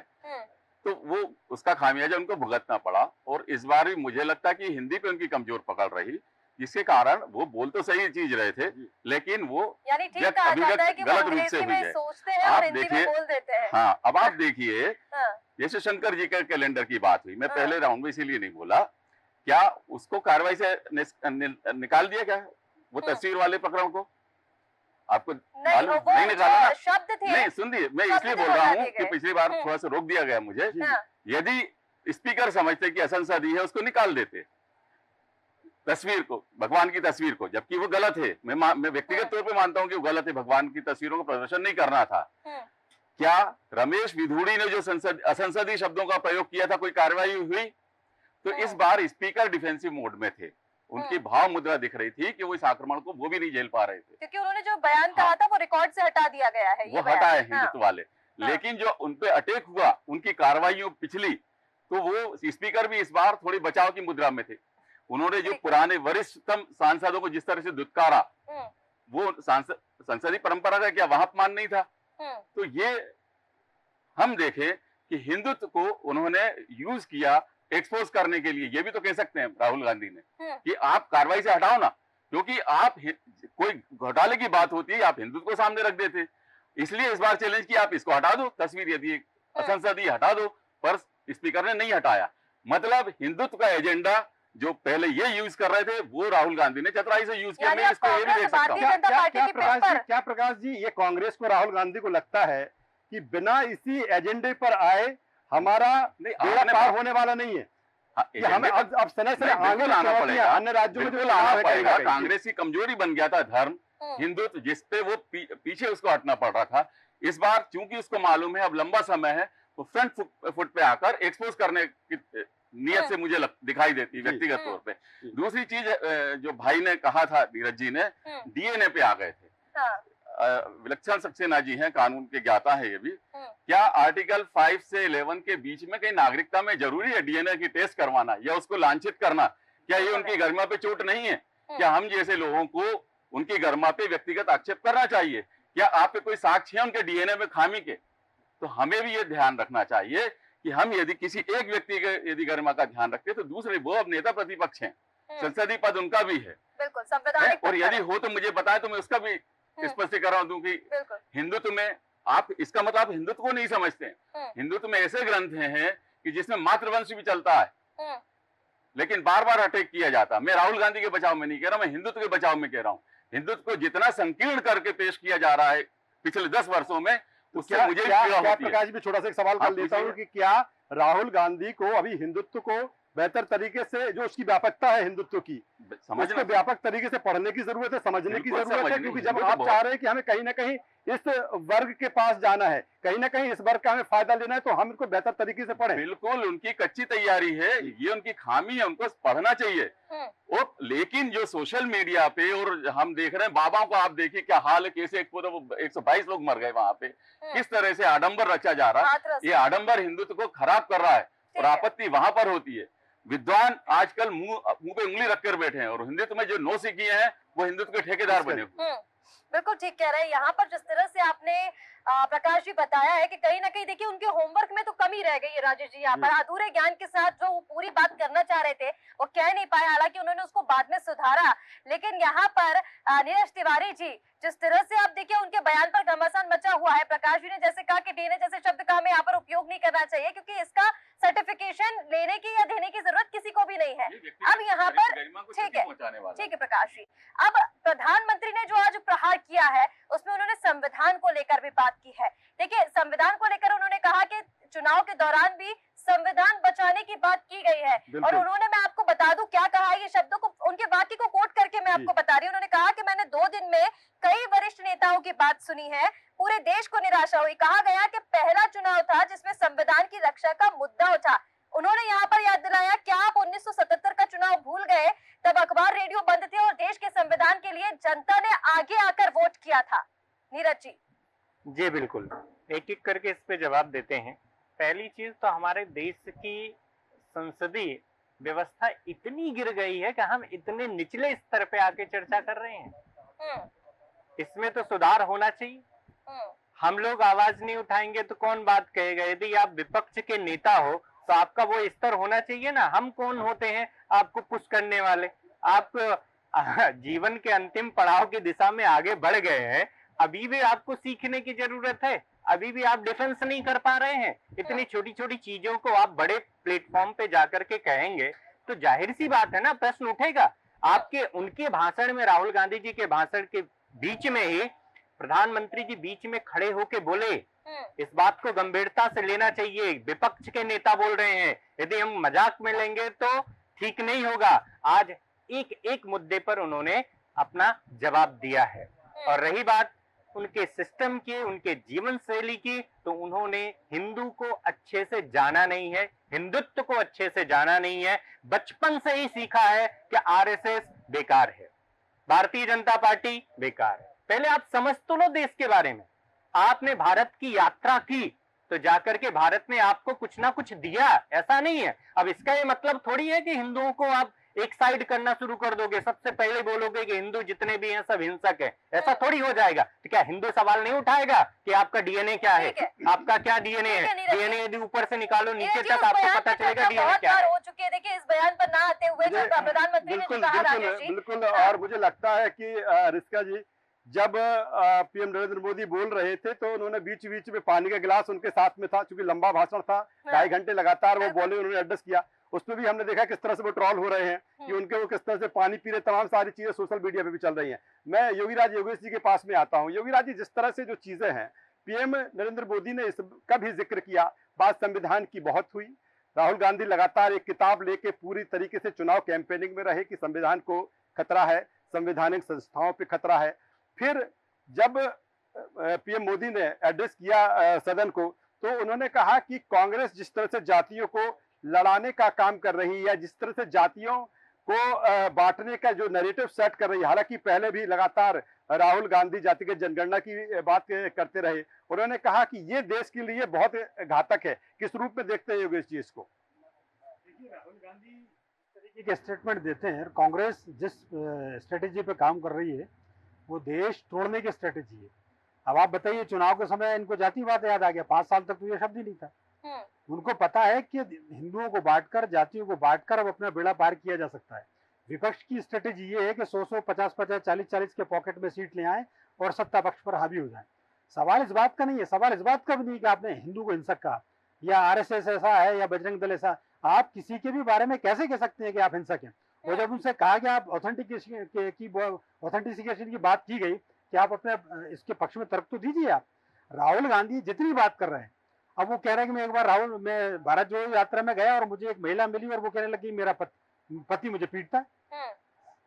तो वो उसका खामियाजा उनको भुगतना पड़ा। और इस बार भी मुझे लगता है कि हिंदी पे उनकी कमजोर पकड़ रही, जिसके कारण वो बोल तो सही चीज रहे थे, लेकिन वो गलत रूप से हुई है। आप देखिए, हाँ, अब आप देखिए, जैसे शंकर जी के कैलेंडर की बात हुई, मैं पहले राउंड में इसीलिए नहीं बोला, क्या उसको कार्रवाई से निकाल दिया क्या वो तस्वीर वाले प्रकरण को? आपको नहीं निकाला ना? शब्द थे। नहीं, सुनिए, मैं इसलिए बोल रहा हूँ कि पिछली बार थोड़ा सा रोक दिया गया मुझे। यदि स्पीकर समझते कि असंसदीय है, उसको निकाल देते तस्वीर को, भगवान की तस्वीर को, जबकि वो गलत है। मैं व्यक्तिगत तौर पे मानता हूँ कि वो गलत है, भगवान की तस्वीरों का प्रदर्शन नहीं करना था। क्या रमेश विधूड़ी ने जो असंसदीय शब्दों का प्रयोग किया था, कोई कार्रवाई हुई? तो इस बार स्पीकर डिफेंसिव मोड में थे, उनकी भाव मुद्रा दिख रही थी कि वो इस आक्रमण को वो भी नहीं झेल पा रहे थे, क्योंकि उन्होंने जो बयान कहा था वो रिकॉर्ड से हटा दिया गया है। वो हटाए हिंदुत्व वाले, लेकिन जो उनपे अटैक हुआ, उनकी कार्रवाइयों पिछली तो वो स्पीकर भी इस बार थोड़ी बचाव की मुद्रा में थे। उन्होंने जो पुराने वरिष्ठतम सांसदों को जिस तरह से दुत्कारा, वो संसदीय परंपरा का क्या वहां अपमान नहीं था? तो ये हम देखें कि हिंदुत्व को उन्होंने यूज किया एक्सपोज करने के लिए। ये भी तो कह सकते हैं राहुल गांधी ने कि आप कार्रवाई से हटाओ ना, क्योंकि आप कोई घोटाले की बात होती है आप हिंदुत्व को सामने रख देते। इसलिए इस बार चैलेंज किया आप इसको हटा दो, तस्वीर यदि असंसदीय हटा दो, पर स्पीकर ने नहीं हटाया। मतलब हिंदुत्व का एजेंडा जो पहले ये यूज कर रहे थे वो राहुल गांधी ने चतुराई से यूज किया। मैं इसको ये भी देख सकता हूँ। क्या प्रकाश जी ये कांग्रेस को, राहुल गांधी को लगता है कि बिना इसी एजेंडे पर आए हमारा बेड़ा पार होने वाला नहीं है? कि हमें अब समय से आगे लाना पड़ेगा, अन्य राज्यों में जो लाना पड़ेगा। कांग्रेस की कमजोरी बन गया था धर्म, हिंदुत्व, जिसपे वो पीछे उसको हटना पड़ रहा था। इस बार चूंकि उसको मालूम है अब लंबा समय है, तो फ्रंट फुट पे आकर एक्सपोज करने की नियत से मुझे दिखाई देती है व्यक्तिगत तौर पे। दूसरी चीज जो भाई ने कहा था, नीरज जी ने, डीएनए पे आ गए थे। विलक्षण सक्सेना जी हैं, कानून के ज्ञाता है ये भी। क्या आर्टिकल 5 से 11 के बीच में कहीं नागरिकता में जरूरी है डीएनए की टेस्ट करवाना या उसको लांछित करना? क्या ये उनकी गरिमा पे चोट नहीं है? क्या हम जैसे लोगों को उनकी गरिमा पे व्यक्तिगत आक्षेप करना चाहिए? क्या आप पे कोई साक्ष्य है उनके डीएनए में खामी के? तो हमें भी ये ध्यान रखना चाहिए कि हम यदि किसी एक व्यक्ति के यदि गरिमा का ध्यान रखते तो दूसरे वो अब नेता प्रतिपक्ष हैं, संसदीय पद उनका भी है, बिल्कुल संवैधानिक, और यदि हो तो मुझे बताए तो मैं उसका भी स्पष्टीकरण दूं कि हिंदुत्व में आप इसका मतलब आप हिंदुत्व को नहीं समझते हैं। हिंदुत्व में ऐसे ग्रंथ हैं कि जिसमें मातृवंश भी चलता है, लेकिन बार बार अटैक किया जाता है। मैं राहुल गांधी के बचाव में नहीं कह रहा, मैं हिंदुत्व के बचाव में कह रहा हूँ। हिंदुत्व को जितना संकीर्ण करके पेश किया जा रहा है पिछले 10 वर्षों में, उससे मुझे क्या प्रकाश भी छोटा सा एक सवाल कर लेता हूँ कि क्या राहुल गांधी को अभी हिंदुत्व को बेहतर तरीके से, जो उसकी व्यापकता है हिंदुत्व की, उसको व्यापक तरीके से पढ़ने की जरूरत है, समझने की जरूरत है? क्योंकि जब आप चाह रहे हैं कि हमें कहीं ना कहीं इस वर्ग के पास जाना है, कहीं ना कहीं इस वर्ग का हमें फायदा लेना है, तो हम इसको बेहतर तरीके से पढ़ें। बिल्कुल, उनकी कच्ची तैयारी है, ये उनकी खामी है, उनको पढ़ना चाहिए। और लेकिन जो सोशल मीडिया पे और हम देख रहे हैं, बाबाओं को आप देखिए क्या हाल है, कैसे 122 लोग मर गए वहां पे, किस तरह से आडंबर रचा जा रहा है। ये आडंबर हिंदुत्व को खराब कर रहा है और आपत्ति वहां पर होती है। विद्वान आजकल मुंह पे उंगली रखकर बैठे हैं और हिंदुत्व में जो नौसिखिए किए हैं वो हिंदुत्व के ठेकेदार बने हुए। बिल्कुल ठीक कह रहे हैं। यहाँ पर जिस तरह से आपने प्रकाश जी बताया है कि कहीं ना कहीं देखिए उनके होमवर्क में तो कमी रह गई है राजेश जी। यहाँ पर अधूरे ज्ञान के साथ जो पूरी बात करना चाह रहे थे वो कह नहीं पाए, हालांकि उन्होंने उसको बाद में सुधारा। लेकिन यहाँ पर नीरज तिवारी जी, जिस तरह से आप देखिए उनके बयान पर घमासान मचा हुआ है। प्रकाश जी ने जैसे कहा कि डीएनए जैसे शब्द का हमें यहाँ पर उपयोग नहीं करना चाहिए क्योंकि इसका सर्टिफिकेशन लेने की या देने की जरूरत किसी को भी नहीं है। अब यहाँ पर ठीक है प्रकाश जी, अब प्रधानमंत्री ने जो आज प्रहार किया है उसमें उन्होंने संविधान को लेकर भी बात की है। देखिए संविधान को लेकर उन्होंने कहा कि चुनाव के दौरान भी संविधान बचाने की बात की गई है। और उन्होंने, मैं आपको बता दूं क्या कहा, ये शब्दों को, उनके वाक्य को कोट करके मैं आपको बता रही हूँ। उन्होंने कहा कि मैंने 2 दिन में कई वरिष्ठ नेताओं की बात सुनी है, पूरे देश को निराशा हुई। कहा गया कि पहला चुनाव था जिसमें संविधान की रक्षा का मुद्दा उठा। उन्होंने यहाँ पर याद दिलाया, क्या आप 1977 का चुनाव भूल गए? तब अखबार रेडियो बंद थे और देश के संविधान के लिए जनता ने आगे आकर वोट किया था। नीरज जी बिल्कुल, एक एक करके इस पे जवाब देते हैं। पहली चीज तो हमारे देश की संसदीय व्यवस्था इतनी गिर गई है कि हम इतने निचले स्तर पे आके चर्चा कर रहे हैं। इसमें तो सुधार होना चाहिए। हम लोग आवाज नहीं उठाएंगे तो कौन बात कहेगा? यदि आप विपक्ष के नेता हो तो आपका वो स्तर होना चाहिए ना। हम कौन होते हैं आपको पुश करने वाले? आप जीवन के अंतिम पड़ाव की दिशा में आगे बढ़ गए हैं, अभी भी आपको सीखने की जरूरत है। अभी भी आप डिफेंस नहीं कर पा रहे हैं। इतनी छोटी छोटी चीजों को आप बड़े प्लेटफॉर्म पे जाकर के कहेंगे तो जाहिर सी बात है ना, प्रश्न उठेगा। आपके उनके भाषण में, राहुल गांधी जी के भाषण के बीच में ही प्रधानमंत्री जी बीच में खड़े होके बोले, इस बात को गंभीरता से लेना चाहिए। विपक्ष के नेता बोल रहे हैं, यदि हम मजाक में लेंगे तो ठीक नहीं होगा। आज एक एक मुद्दे पर उन्होंने अपना जवाब दिया है। और रही बात उनके सिस्टम की, उनके जीवन शैली की, तो उन्होंने हिंदू को अच्छे से जाना नहीं है, हिंदुत्व को अच्छे से जाना नहीं है। बचपन से ही सीखा है कि आरएसएस बेकार है, भारतीय जनता पार्टी बेकार है। पहले आप समझ तो लो देश के बारे में। आपने भारत की यात्रा की, तो जाकर के भारत ने आपको कुछ ना कुछ दिया, ऐसा नहीं है। अब इसका ये मतलब थोड़ी है कि हिंदुओं को आप एक साइड करना शुरू कर दोगे, सबसे पहले बोलोगे कि हिंदू जितने भी हैं सब हिंसक है, ऐसा थोड़ी हो जाएगा। तो क्या हिंदू सवाल नहीं उठाएगा कि आपका डीएनए क्या है, आपका क्या डीएनए है? डीएनए यदि ऊपर से निकालो नीचे तक आपको पता चलेगा डीएनए क्या है। हो चुकी है। देखिए, इस बयान पर ना आते हुए जो प्रधानमंत्री ने कहा, राजेश जी, बिल्कुल। और मुझे लगता है कि रिस्का जी, जब पीएम नरेंद्र मोदी बोल रहे थे तो उन्होंने बीच बीच में पानी का गिलास उनके साथ में था, क्योंकि लंबा भाषण था, 2.5 घंटे लगातार वो बोले, उन्होंने एड्रेस किया। उसमें भी हमने देखा किस तरह से वो ट्रॉल हो रहे हैं कि उनके वो किस तरह से पानी पी रहे, तमाम सारी चीजें सोशल मीडिया पे भी चल रही हैं। मैं योगीराज योगेश जी के पास में आता हूँ। योगीराज जी, जिस तरह से जो चीजें हैं, पीएम नरेंद्र मोदी ने इसका भी जिक्र किया, बात संविधान की बहुत हुई। राहुल गांधी लगातार एक किताब लेके पूरी तरीके से चुनाव कैंपेनिंग में रहे कि संविधान को खतरा है, संवैधानिक संस्थाओं पे खतरा है। फिर जब पीएम मोदी ने एड्रेस किया सदन को, तो उन्होंने कहा कि कांग्रेस जिस तरह से जातियों को लड़ाने का काम कर रही है, जिस तरह से जातियों को बांटने का जो नैरेटिव सेट कर रही है, हालांकि पहले भी लगातार राहुल गांधी जातिगत जनगणना की बात करते रहे, उन्होंने कहा कि ये देश के लिए बहुत घातक है। किस रूप में देखते हैं योगेश जी इसको? देखिए, राहुल गांधी इस तरीके के स्टेटमेंट देते हैं, कांग्रेस जिस स्ट्रेटेजी पे काम कर रही है वो देश तोड़ने की स्ट्रेटेजी है। अब आप बताइए, चुनाव के समय इनको जातिवाद याद आ गया, 5 साल तक तो ये शब्द ही नहीं था। उनको पता है कि हिंदुओं को बांटकर, जातियों को बांटकर अब अपना बेड़ा पार किया जा सकता है। विपक्ष की स्ट्रेटेजी ये है कि 100-100, 50-50, 40-40 के पॉकेट में सीट ले आए और सत्ता पक्ष पर हावी हो जाए। सवाल इस बात का नहीं है, सवाल इस बात का भी नहीं कि आपने हिंदू को हिंसक कहा या आरएसएस ऐसा है या बजरंग दल ऐसा। आप किसी के भी बारे में कैसे कह सकते हैं कि आप हिंसक हैं? और जब उनसे कहा कि आप ऑथेंटिसिकेशन की बात की गई कि आप अपने इसके पक्ष में तर्क तो दीजिए। आप राहुल गांधी जितनी बात कर रहे हैं, अब वो कह रहे हैं कि मैं एक बार मैं भारत जोड़ो यात्रा में गया और मुझे एक महिला मिली और वो कहने लगी मेरा पति मुझे पीटता है।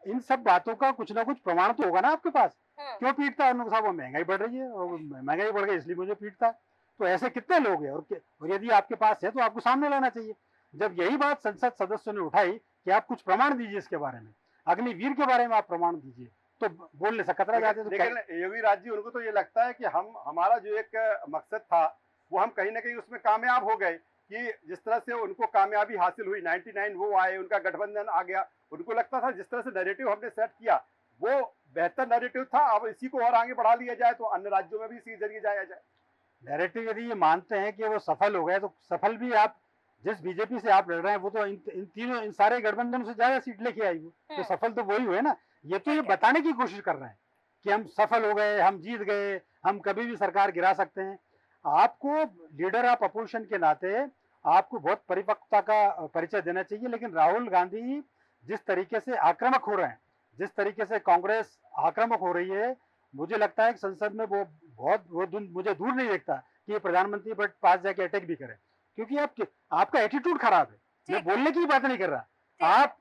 इन सब बातों का कुछ ना कुछ प्रमाण तो होगा ना आपके पास। क्यों पीटता है? उन्होंने साहब महंगाई बढ़ रही है और महंगाई बढ़ गई इसलिए मुझे पीटता है। तो ऐसे कितने लोग हैं? और यदि आपके पास है तो आपको सामने लाना चाहिए। जब यही बात संसद सदस्यों ने उठाई कि आप कुछ प्रमाण दीजिए इसके बारे में, अग्निवीर के बारे में आप प्रमाण दीजिए, तो बोलने से कतरा जाते। तो लेकिन योगीराज जी, उनको तो ये लगता है कि हमारा जो एक मकसद था वो हम कहीं ना कहीं उसमें कामयाब हो गए, कि जिस तरह से उनको कामयाबी हासिल हुई, 99 वो आए, उनका गठबंधन आ गया। उनको लगता था जिस तरह से नैरेटिव हमने सेट किया वो बेहतर नैरेटिव था, अब इसी को और आगे बढ़ा लिया जाए तो अन्य राज्यों में भी इसी जरिए जाया जाए। नैरेटिव यदि ये मानते हैं कि वो सफल हो गए, तो सफल भी आप जिस बीजेपी से आप लड़ रहे हैं वो तो इन सारे गठबंधन से ज्यादा सीट लेके आई वो, तो सफल तो वही हुए ना। ये तो ये बताने की कोशिश कर रहे हैं कि हम सफल हो गए, हम जीत गए, हम कभी भी सरकार गिरा सकते हैं। आपको लीडर ऑफ अपोजिशन के नाते आपको बहुत परिपक्वता का परिचय देना चाहिए। लेकिन राहुल गांधी जिस तरीके से आक्रामक हो रहे हैं, जिस तरीके से कांग्रेस आक्रामक हो रही है, मुझे लगता है कि संसद में वो मुझे दूर नहीं देखता कि ये प्रधानमंत्री पर पास जाके अटैक भी करे, क्योंकि आपका एटीट्यूड खराब है। मैं बोलने की बात नहीं कर रहा, आप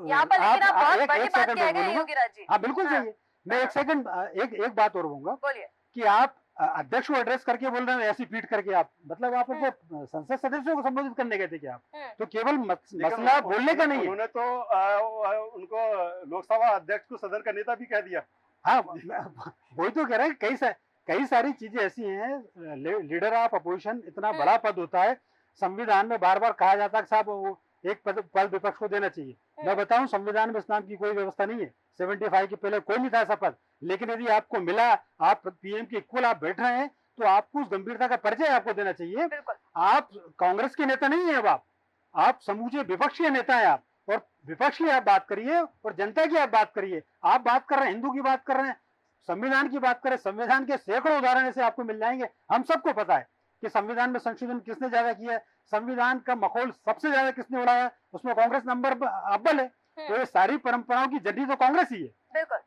यहाँ पर लेकिन आप बहुत बड़ी बात कह गए योगीराज जी। हाँ बिल्कुल सही है। मैं एक सेकंड एक बात और बोलूंगा कि आप अध्यक्ष को एड्रेस करके बोल रहे हैं ऐसी पीट करके, आप मतलब आप उनको संसद सदस्यों को संबोधित करने गए थे क्या आप? तो केवल मसला बोलने का नहीं है। उन्होंने तो उनको लोकसभा अध्यक्ष को सदन का नेता भी कह दिया। हाँ वही तो कह रहे हैं, कई सारी चीजें ऐसी हैं। लीडर ऑफ अपोजिशन इतना बड़ा पद होता है, संविधान में बार बार कहा जाता है कि साहब वो एक पद विपक्ष को देना चाहिए। मैं बताऊं, संविधान में इस नाम की कोई व्यवस्था नहीं है। 75 के पहले कोई नहीं था ऐसा पद, लेकिन यदि आपको मिला, आप पीएम के इक्वल आप बैठ रहे हैं, तो आपको उस गंभीरता का परिचय आपको देना चाहिए। आप कांग्रेस के नेता नहीं है, अब आप समूचे विपक्ष के नेता है। आप और विपक्ष की आप बात करिए और जनता की आप बात करिए। आप बात कर रहे हैं, हिंदू की बात कर रहे हैं, संविधान की बात करें, संविधान के सैकड़ों उदाहरण ऐसे आपको मिल जाएंगे। हम सबको पता है कि संविधान में संशोधन किसने ज्यादा किया है, संविधान का मखौल सबसे ज्यादा किसने उड़ाया, उसमें कांग्रेस नंबर अव्वल है। तो ये सारी परंपराओं की जड़ी तो कांग्रेस ही है।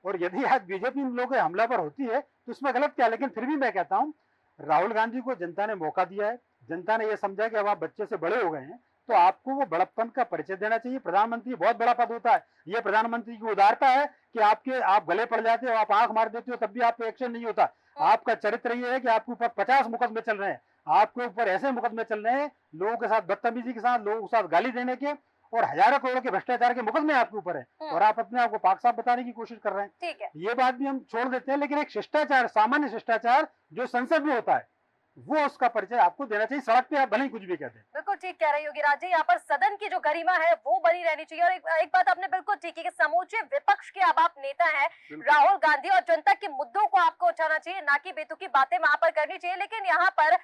और यदि आज बीजेपी इन लोगों के हमला पर होती है तो इसमें गलत क्या? लेकिन फिर भी मैं कहता हूँ, राहुल गांधी को जनता ने मौका दिया है। जनता ने यह समझा कि अब आप बच्चे से बड़े हो गए हैं, तो आपको वो बड़प्पन का परिचय देना चाहिए। प्रधानमंत्री बहुत बड़ा पद होता है, ये प्रधानमंत्री की उदारता है कि आप गले पड़ जाते हो, आप आंख मार देते हो, तब भी आप पे एक्शन नहीं होता। आपका चरित्र ये है कि आपके ऊपर 50 मुकदमे चल रहे हैं, आपके ऊपर ऐसे मुकदमे चल रहे हैं लोगों के साथ बदतमीजी के साथ, लोगों के साथ गाली देने के, और हजारों करोड़ों के भ्रष्टाचार के मुकदमे आपके ऊपर है, और आप अपने आप को पाक साफ बताने की कोशिश कर रहे हैं। ठीक है, ये बात भी हम छोड़ देते हैं। लेकिन एक शिष्टाचार, सामान्य शिष्टाचार जो संसद में होता है, वो उसका परिचय आपको देना चाहिए। सड़क पे आप भले ही कुछ भी कहते हैं। बिल्कुल ठीक कह रहे योगीराज जी, यहाँ पर सदन की जो गरिमा है वो बनी रहनी चाहिए। और एक बात आपने बिल्कुल ठीक की कि समूचे विपक्ष के अब आप नेता हैं, राहुल गांधी, और जनता के मुद्दों को आपको उठाना चाहिए, ना कि बेतुकी बातें वहां पर करनी चाहिए। लेकिन यहाँ पर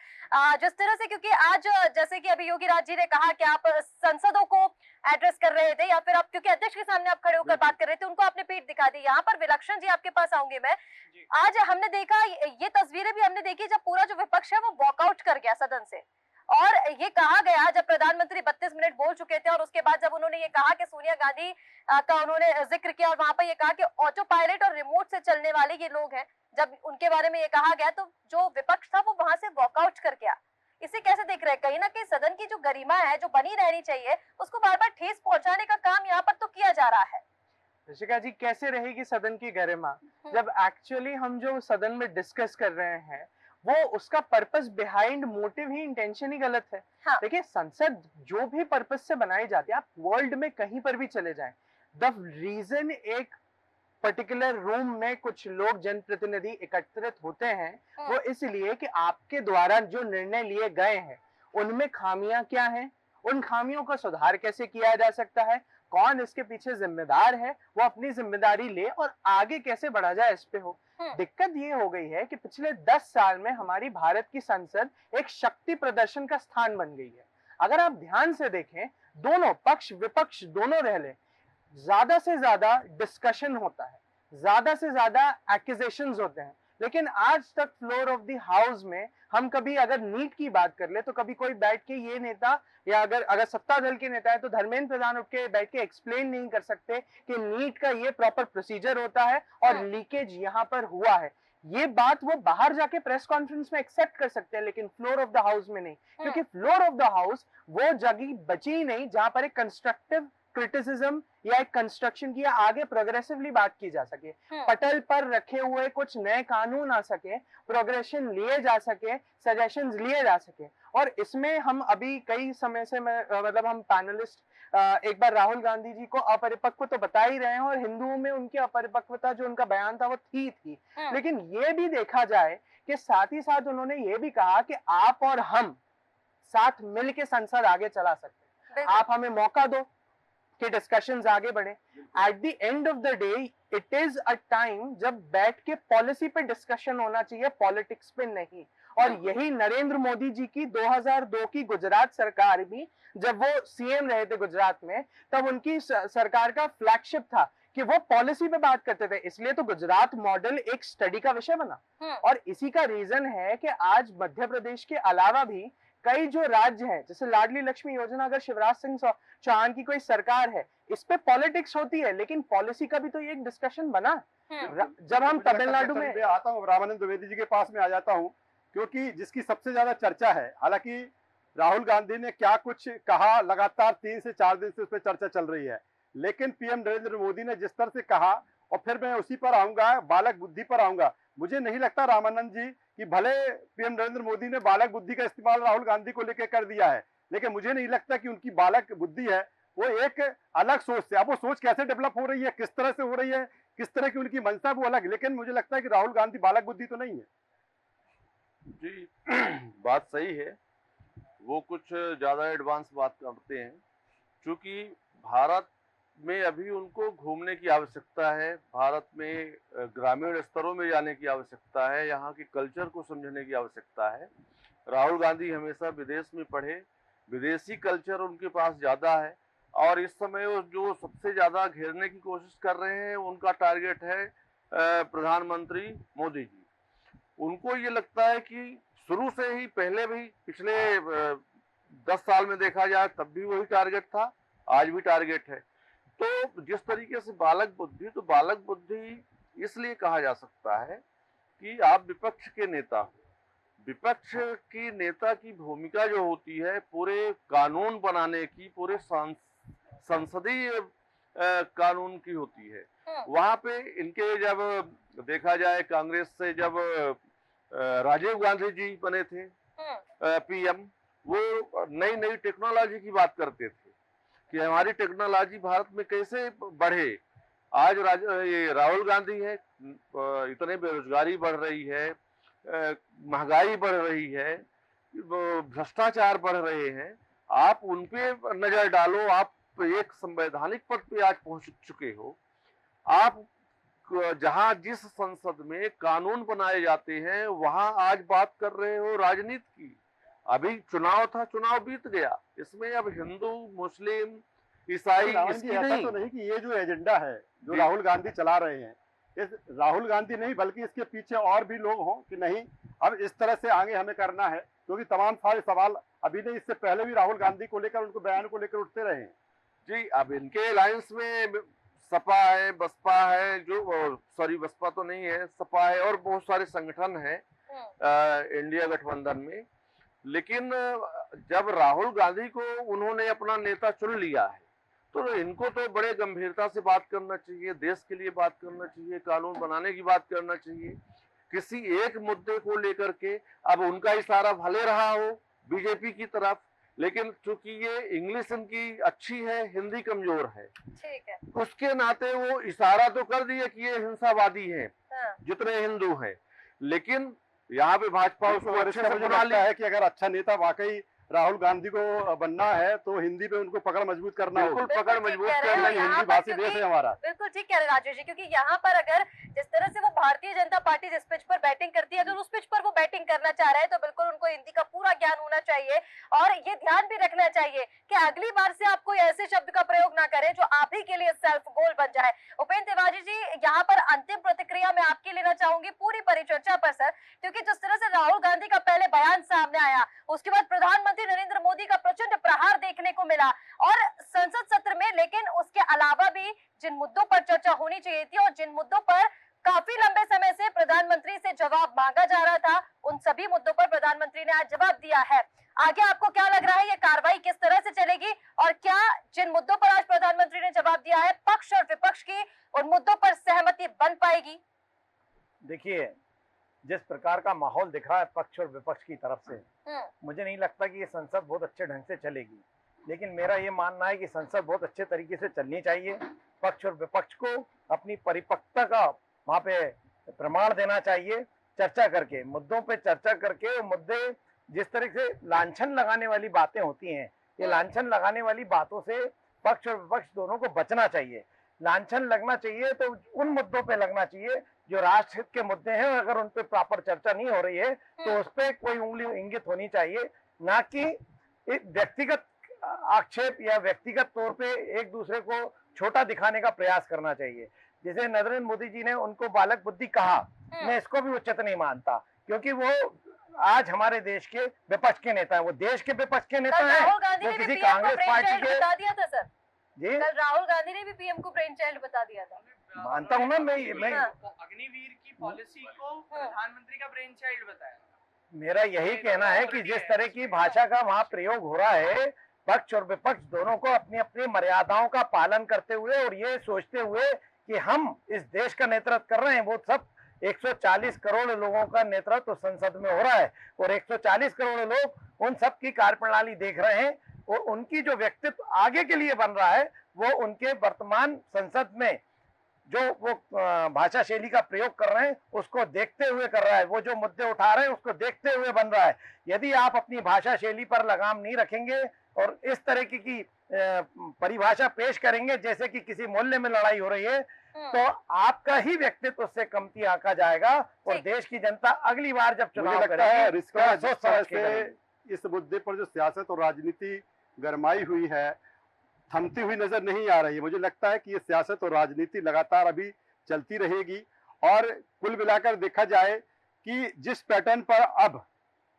जिस तरह से, क्योंकि आज जैसे कि अभी योगीराज जी ने कहा कि आप संसदों को एड्रेस कर रहे थे, या फिर आप क्योंकि अध्यक्ष के सामने आप खड़े होकर बात कर रहे थे, उनको आपने पीठ दिखा दी। यहाँ पर विलक्षण जी आपके पास आऊंगी मैं। आज हमने देखा, ये तस्वीरें भी हमने देखी जब पूरा जो विपक्ष है वो वॉकआउट कर गया सदन से, और ये कहा गया जब प्रधानमंत्री 32 मिनट बोल चुके थे, और उसके बाद जब उन्होंने ये कहा कि सोनिया गांधी का उन्होंने जिक्र किया, और वहां पर ये कहा कि ऑटो पायलट और रिमोट से चलने वाले ये लोग हैं, जब उनके बारे में ये कहा गया तो जो विपक्ष था वो वहां से वॉकआउट कर गया। इसे कैसे देख रहे हैं? कहीं ना कहीं सदन की जो गरिमा है, जो बनी रहनी चाहिए, उसको बार बार ठेस पहुंचाने का काम यहाँ पर तो किया जा रहा है। ऋषिका जी, कैसे रहेगी सदन की गरिमा जब एक्चुअली हम जो सदन में डिस्कस कर रहे हैं वो उसका पर्पस बिहाइंड मोटिव ही, इंटेंशन ही गलत है। हाँ। देखिए, संसद जो भी पर्पस से बनाई जाती है, आप वर्ल्ड में कहीं पर भी चले जाएं, द रीजन एक पर्टिकुलर रूम में कुछ लोग जनप्रतिनिधि एकत्रित होते हैं वो इसलिए कि आपके द्वारा जो निर्णय लिए गए हैं उनमें खामियां क्या हैं, उन खामियों का सुधार कैसे किया जा सकता है, कौन इसके पीछे जिम्मेदार है, वो अपनी जिम्मेदारी ले और आगे कैसे बढ़ा जाए, इस पे हो। दिक्कत ये हो गई है कि पिछले 10 साल में हमारी भारत की संसद एक शक्ति प्रदर्शन का स्थान बन गई है। अगर आप ध्यान से देखें, दोनों पक्ष विपक्ष दोनों रह लें, ज्यादा से ज्यादा डिस्कशन होता है, ज्यादा से ज्यादा एक्यूजेशंस होते हैं, लेकिन आज तक फ्लोर ऑफ द हाउस में हम कभी अगर नीट की बात कर ले तो कभी कोई बैठ के ये नेता, या अगर सत्ता दल के नेता है तो धर्मेंद्र प्रधान उठ के बैठ के एक्सप्लेन नहीं कर सकते कि नीट का ये प्रॉपर प्रोसीजर होता है और लीकेज यहाँ पर हुआ है। ये बात वो बाहर जाके प्रेस कॉन्फ्रेंस में एक्सेप्ट कर सकते हैं, लेकिन फ्लोर ऑफ द हाउस में नहीं, क्योंकि फ्लोर ऑफ द हाउस वो जगह बची नहीं जहां पर एक कंस्ट्रक्टिव क्रिटिसिज्म या एक कंस्ट्रक्शन की आगे प्रोग्रेसिवली बात की जा सके, पटल पर रखे हुए कुछ नए कानून आ सके, प्रोग्रेशन लिए जा सके, सजेशंस लिए जा सके। और इसमें हम अभी कई समय से मतलब हम पैनलिस्ट एक बार राहुल गांधी जी को अपरिपक्व तो बता ही रहे हैं, और हिंदुओं में उनकी अपरिपक्वता जो उनका बयान था वो थी, लेकिन ये भी देखा जाए कि साथ ही साथ उन्होंने ये भी कहा कि आप और हम साथ मिल के संसद आगे चला सकते हैं, आप हमें मौका दो कि डिस्कशंस आगे बढ़े। At the end of the day it is a time जब बैठ के पॉलिसी पे डिस्कशन होना चाहिए, पॉलिटिक्स पे नहीं। और यही नरेंद्र मोदी जी की 2002 की गुजरात सरकार भी, जब वो सीएम रहे थे गुजरात में, तब उनकी सरकार का फ्लैगशिप था कि वो पॉलिसी पे बात करते थे, इसलिए तो गुजरात मॉडल एक स्टडी का विषय बना। और इसी का रीजन है कि आज मध्य प्रदेश के अलावा भी कई जो राज्य हैं, जैसे लाडली लक्ष्मी योजना, अगर शिवराज सिंह चौहान की कोई सरकार है, इस पे पॉलिटिक्स होती है, लेकिन पॉलिसी का भी तो ये एक डिस्कशन बना। जब हम तमिलनाडु में आता हूँ, रामानंद द्विवेदी जी के पास में आ जाता हूँ, क्योंकि जिसकी सबसे ज्यादा चर्चा है, हालांकि राहुल गांधी ने क्या कुछ कहा, लगातार 3 से 4 दिन से उस पर चर्चा चल रही है, लेकिन पीएम नरेंद्र मोदी ने जिस तरह से कहा, और फिर मैं उसी पर आऊंगा, बालक बुद्धि पर आऊंगा। मुझे नहीं लगता रामानंद जी कि भले पीएम नरेंद्र मोदी ने बालक बुद्धि का इस्तेमाल राहुल गांधी को लेकर कर दिया है, लेकिन मुझे नहीं लगता कि उनकी बालक बुद्धि है वो एक अलग सोच से। अब वो सोच कैसे डेवलप हो रही है, किस तरह से हो रही है, किस तरह की उनकी मंशा, वो अलग, लेकिन मुझे लगता है कि राहुल गांधी बालक बुद्धि तो नहीं है। जी बात सही है, वो कुछ ज्यादा एडवांस बात करते हैं, क्योंकि भारत में अभी उनको घूमने की आवश्यकता है, भारत में ग्रामीण स्तरों में जाने की आवश्यकता है, यहाँ के कल्चर को समझने की आवश्यकता है। राहुल गांधी हमेशा विदेश में पढ़े, विदेशी कल्चर उनके पास ज्यादा है, और इस समय वो जो सबसे ज्यादा घेरने की कोशिश कर रहे हैं उनका टारगेट है प्रधानमंत्री मोदी जी। उनको ये लगता है कि शुरू से ही, पहले भी पिछले 10 साल में देखा जाए तब भी वही टारगेट था, आज भी टारगेट है। तो जिस तरीके से बालक बुद्धि, तो बालक बुद्धि इसलिए कहा जा सकता है कि आप विपक्ष के नेता हो। विपक्ष की नेता की भूमिका जो होती है पूरे कानून बनाने की, पूरे संसदीय कानून की होती है। वहां पे इनके जब देखा जाए, कांग्रेस से जब राजीव गांधी जी बने थे पीएम, वो नई नई टेक्नोलॉजी की बात करते थे कि हमारी टेक्नोलॉजी भारत में कैसे बढ़े। आज ये राहुल गांधी है, इतने बेरोजगारी बढ़ रही है, महंगाई बढ़ रही है, भ्रष्टाचार बढ़ रहे हैं, आप उन पे नजर डालो। आप एक संवैधानिक पद पे आज पहुंच चुके हो। आप जहां जिस संसद में कानून बनाए जाते हैं वहां आज बात कर रहे हो राजनीति की। अभी चुनाव था, चुनाव बीत गया, इसमें अब हिंदू मुस्लिम ईसाई इसकी ऐसा नहीं। तो नहीं कि ये जो एजेंडा है जो राहुल गांधी चला रहे हैं, इस राहुल गांधी नहीं बल्कि इसके पीछे और भी लोग हों कि नहीं अब इस तरह से आगे हमें करना है, क्योंकि तमाम सारे सवाल अभी नहीं, इससे पहले भी राहुल गांधी को लेकर, उनको बयान को लेकर उठते रहे हैं। जी, अब इनके अलायंस में सपा है, बसपा है, जो सॉरी बसपा तो नहीं है, सपा है और बहुत सारे संगठन हैं इंडिया गठबंधन में। लेकिन जब राहुल गांधी को उन्होंने अपना नेता चुन लिया है तो इनको तो बड़े गंभीरता से बात करना चाहिए, देश के लिए बात करना चाहिए, कानून बनाने की बात करना चाहिए। किसी एक मुद्दे को लेकर के अब उनका इशारा भले रहा हो बीजेपी की तरफ, लेकिन चूंकि ये इंग्लिश इनकी अच्छी है, हिंदी कमजोर है, ठीक है, उसके नाते वो इशारा तो कर दिए कि ये हिंसावादी हैं, जितने हिंदू हैं। लेकिन यहाँ पे भाजपा उसको अच्छे से मुझे बना लगता ली है कि अगर अच्छा नेता वाकई राहुल गांधी को बनना है तो हिंदी पे उनको पकड़ मजबूत करना होगा। बिल्कुल पकड़ मजबूत कह रहे करना हैं, ही यहाँ हिंदी पर भाषी देश है हमारा। बिल्कुल ठीक कह रहे हैं राजेश जी, क्योंकि यहाँ पर अगर जिस तरह से वो भारतीय जनता पार्टी जिस पिच पर बैटिंग करती है, अगर उस पिच पर वो बैटिंग करना चाह रहा है तो बिल्कुल उनको हिंदी का पूरा ज्ञान होना चाहिए। और ये ध्यान भी रखना चाहिए कि अगली बार से आप कोई ऐसे शब्द का प्रयोग ना करें जो आप ही के लिए सेल्फ गोल बन जाए। उपेंद्र तिवारी जी, यहाँ पर अंतिम प्रतिक्रिया मैं आपकी लेना चाहूंगी पूरी परिचर्चा पर सर, क्योंकि जिस तरह से राहुल गांधी का पहले बयान सामने आया, उसके बाद प्रधानमंत्री नरेंद्र मोदी का प्रचंड प्रहार देखने को मिला और संसद सत्र में, लेकिन उसके अलावा भी जिन मुद्दों पर चर्चा होनी चाहिए थी और जिन मुद्दों पर काफी लंबे समय से प्रधानमंत्री से जवाब मांगा जा रहा था, उन सभी मुद्दों पर प्रधानमंत्री ने आज जवाब दिया है। आगे आपको क्या लग रहा है, ये कार्रवाई किस तरह से चलेगी और क्या जिन मुद्दों पर आज प्रधानमंत्री ने जवाब दिया है, पक्ष और विपक्ष की उन मुद्दों पर सहमति बन पाएगी? देखिए, जिस प्रकार का माहौल दिख रहा है पक्ष और विपक्ष की तरफ से, मुझे नहीं लगता कि ये संसद बहुत अच्छे ढंग से चलेगी। लेकिन मेरा ये मानना है कि संसद बहुत अच्छे तरीके से चलनी चाहिए। पक्ष और विपक्ष को अपनी परिपक्वता का वहाँ पे प्रमाण देना चाहिए, चर्चा करके, मुद्दों पे चर्चा करके। मुद्दे जिस तरह से लांछन लगाने वाली बातें होती हैं, ये लांछन लगाने वाली बातों से पक्ष और विपक्ष दोनों को बचना चाहिए। लांछन लगना चाहिए तो उन मुद्दों पे लगना चाहिए जो राष्ट्र हित के मुद्दे हैं, और अगर उन पे प्रॉपर चर्चा नहीं हो रही है तो उस पे कोई उंगली इंगित होनी चाहिए, ना कि व्यक्तिगत आक्षेप या व्यक्तिगत तौर पे एक दूसरे को छोटा दिखाने का प्रयास करना चाहिए। जैसे नरेंद्र मोदी जी ने उनको बालक बुद्धि कहा, मैं इसको भी उचित नहीं मानता, क्योंकि वो आज हमारे देश के विपक्ष के नेता है, वो देश के विपक्ष के नेता है, वो किसी कांग्रेस पार्टी के। बता दिया था सर जी, कल राहुल गांधी ने भी पीएम को ब्रेन चाइल्ड बता दिया था। मानता हूँ ना मैं अग्निवीर की पॉलिसी को प्रधानमंत्री का ब्रेन चाइल्ड बताया। मेरा यही कहना है कि जिस तरह की भाषा का वहाँ प्रयोग हो रहा है, पक्ष और विपक्ष दोनों को अपनी अपनी मर्यादाओं का पालन करते हुए और ये सोचते हुए कि हम इस देश का नेतृत्व कर रहे हैं, वो सब 140 करोड़ लोगों का नेतृत्व संसद में हो रहा है और 140 करोड़ लोग उन सब की कार्यप्रणाली देख रहे हैं और उनकी जो व्यक्तित्व आगे के लिए बन रहा है वो उनके वर्तमान संसद में जो वो भाषा शैली का प्रयोग कर रहे हैं उसको देखते हुए कर रहा है, वो जो मुद्दे उठा रहे हैं उसको देखते हुए बन रहा है। यदि आप अपनी भाषा शैली पर लगाम नहीं रखेंगे और इस तरह की परिभाषा पेश करेंगे जैसे कि किसी मोहल्ले में लड़ाई हो रही है, तो आपका ही व्यक्तित्व उससे कमती आंका जाएगा और देश की जनता अगली बार जब चुनाव करेगी तो सोच समझ के इस मुद्दे पर जो सियासत और राजनीति गरमाई हुई है, थमती हुई नजर नहीं आ रही है। मुझे लगता है कि ये सियासत और राजनीति लगातार अभी चलती रहेगी और कुल मिलाकर देखा जाए कि जिस पैटर्न पर अब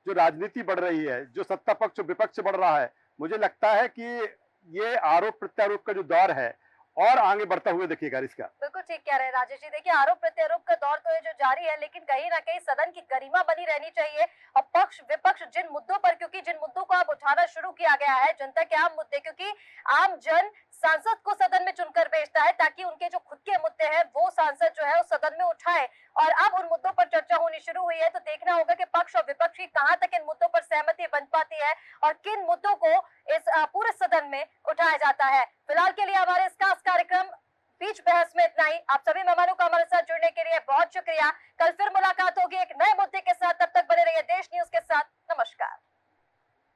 जो राजनीति बढ़ रही है, जो सत्ता पक्ष और विपक्ष बढ़ रहा है, मुझे लगता है कि ये आरोप प्रत्यारोप का जो दौर है और आगे बढ़ता हुआ दिखेगा इसका। बिल्कुल ठीक कह रहे हैं राजेश जी। देखिए, आरोप प्रत्यारोप का दौर तो है जो जारी है, लेकिन कहीं ना कहीं सदन की गरिमा बनी रहनी चाहिए और पक्ष विपक्ष जिन मुद्दों पर, क्योंकि जिन मुद्दों को अब उठाना शुरू किया गया है, जनता के आम मुद्दे, क्योंकि आम जन सांसद को सदन में चुनकर भेजता है ताकि उनके जो खुद के मुद्दे हैं वो सांसद जो है उस सदन में उठाए, और अब उन मुद्दों पर चर्चा होनी शुरू हुई है। तो देखना होगा कि पक्ष और विपक्ष की कहां तक इन मुद्दों पर सहमति बन पाती है और किन मुद्दों को इस पूरे सदन में उठाया जाता है। फिलहाल के लिए हमारे इस खास कार्यक्रम बीच बहस में इतना ही। आप सभी मेहमानों का हमारे साथ जुड़ने के लिए बहुत शुक्रिया। कल फिर मुलाकात होगी एक नए मुद्दे के साथ, तब तक बने रहिए देश न्यूज के साथ। नमस्कार।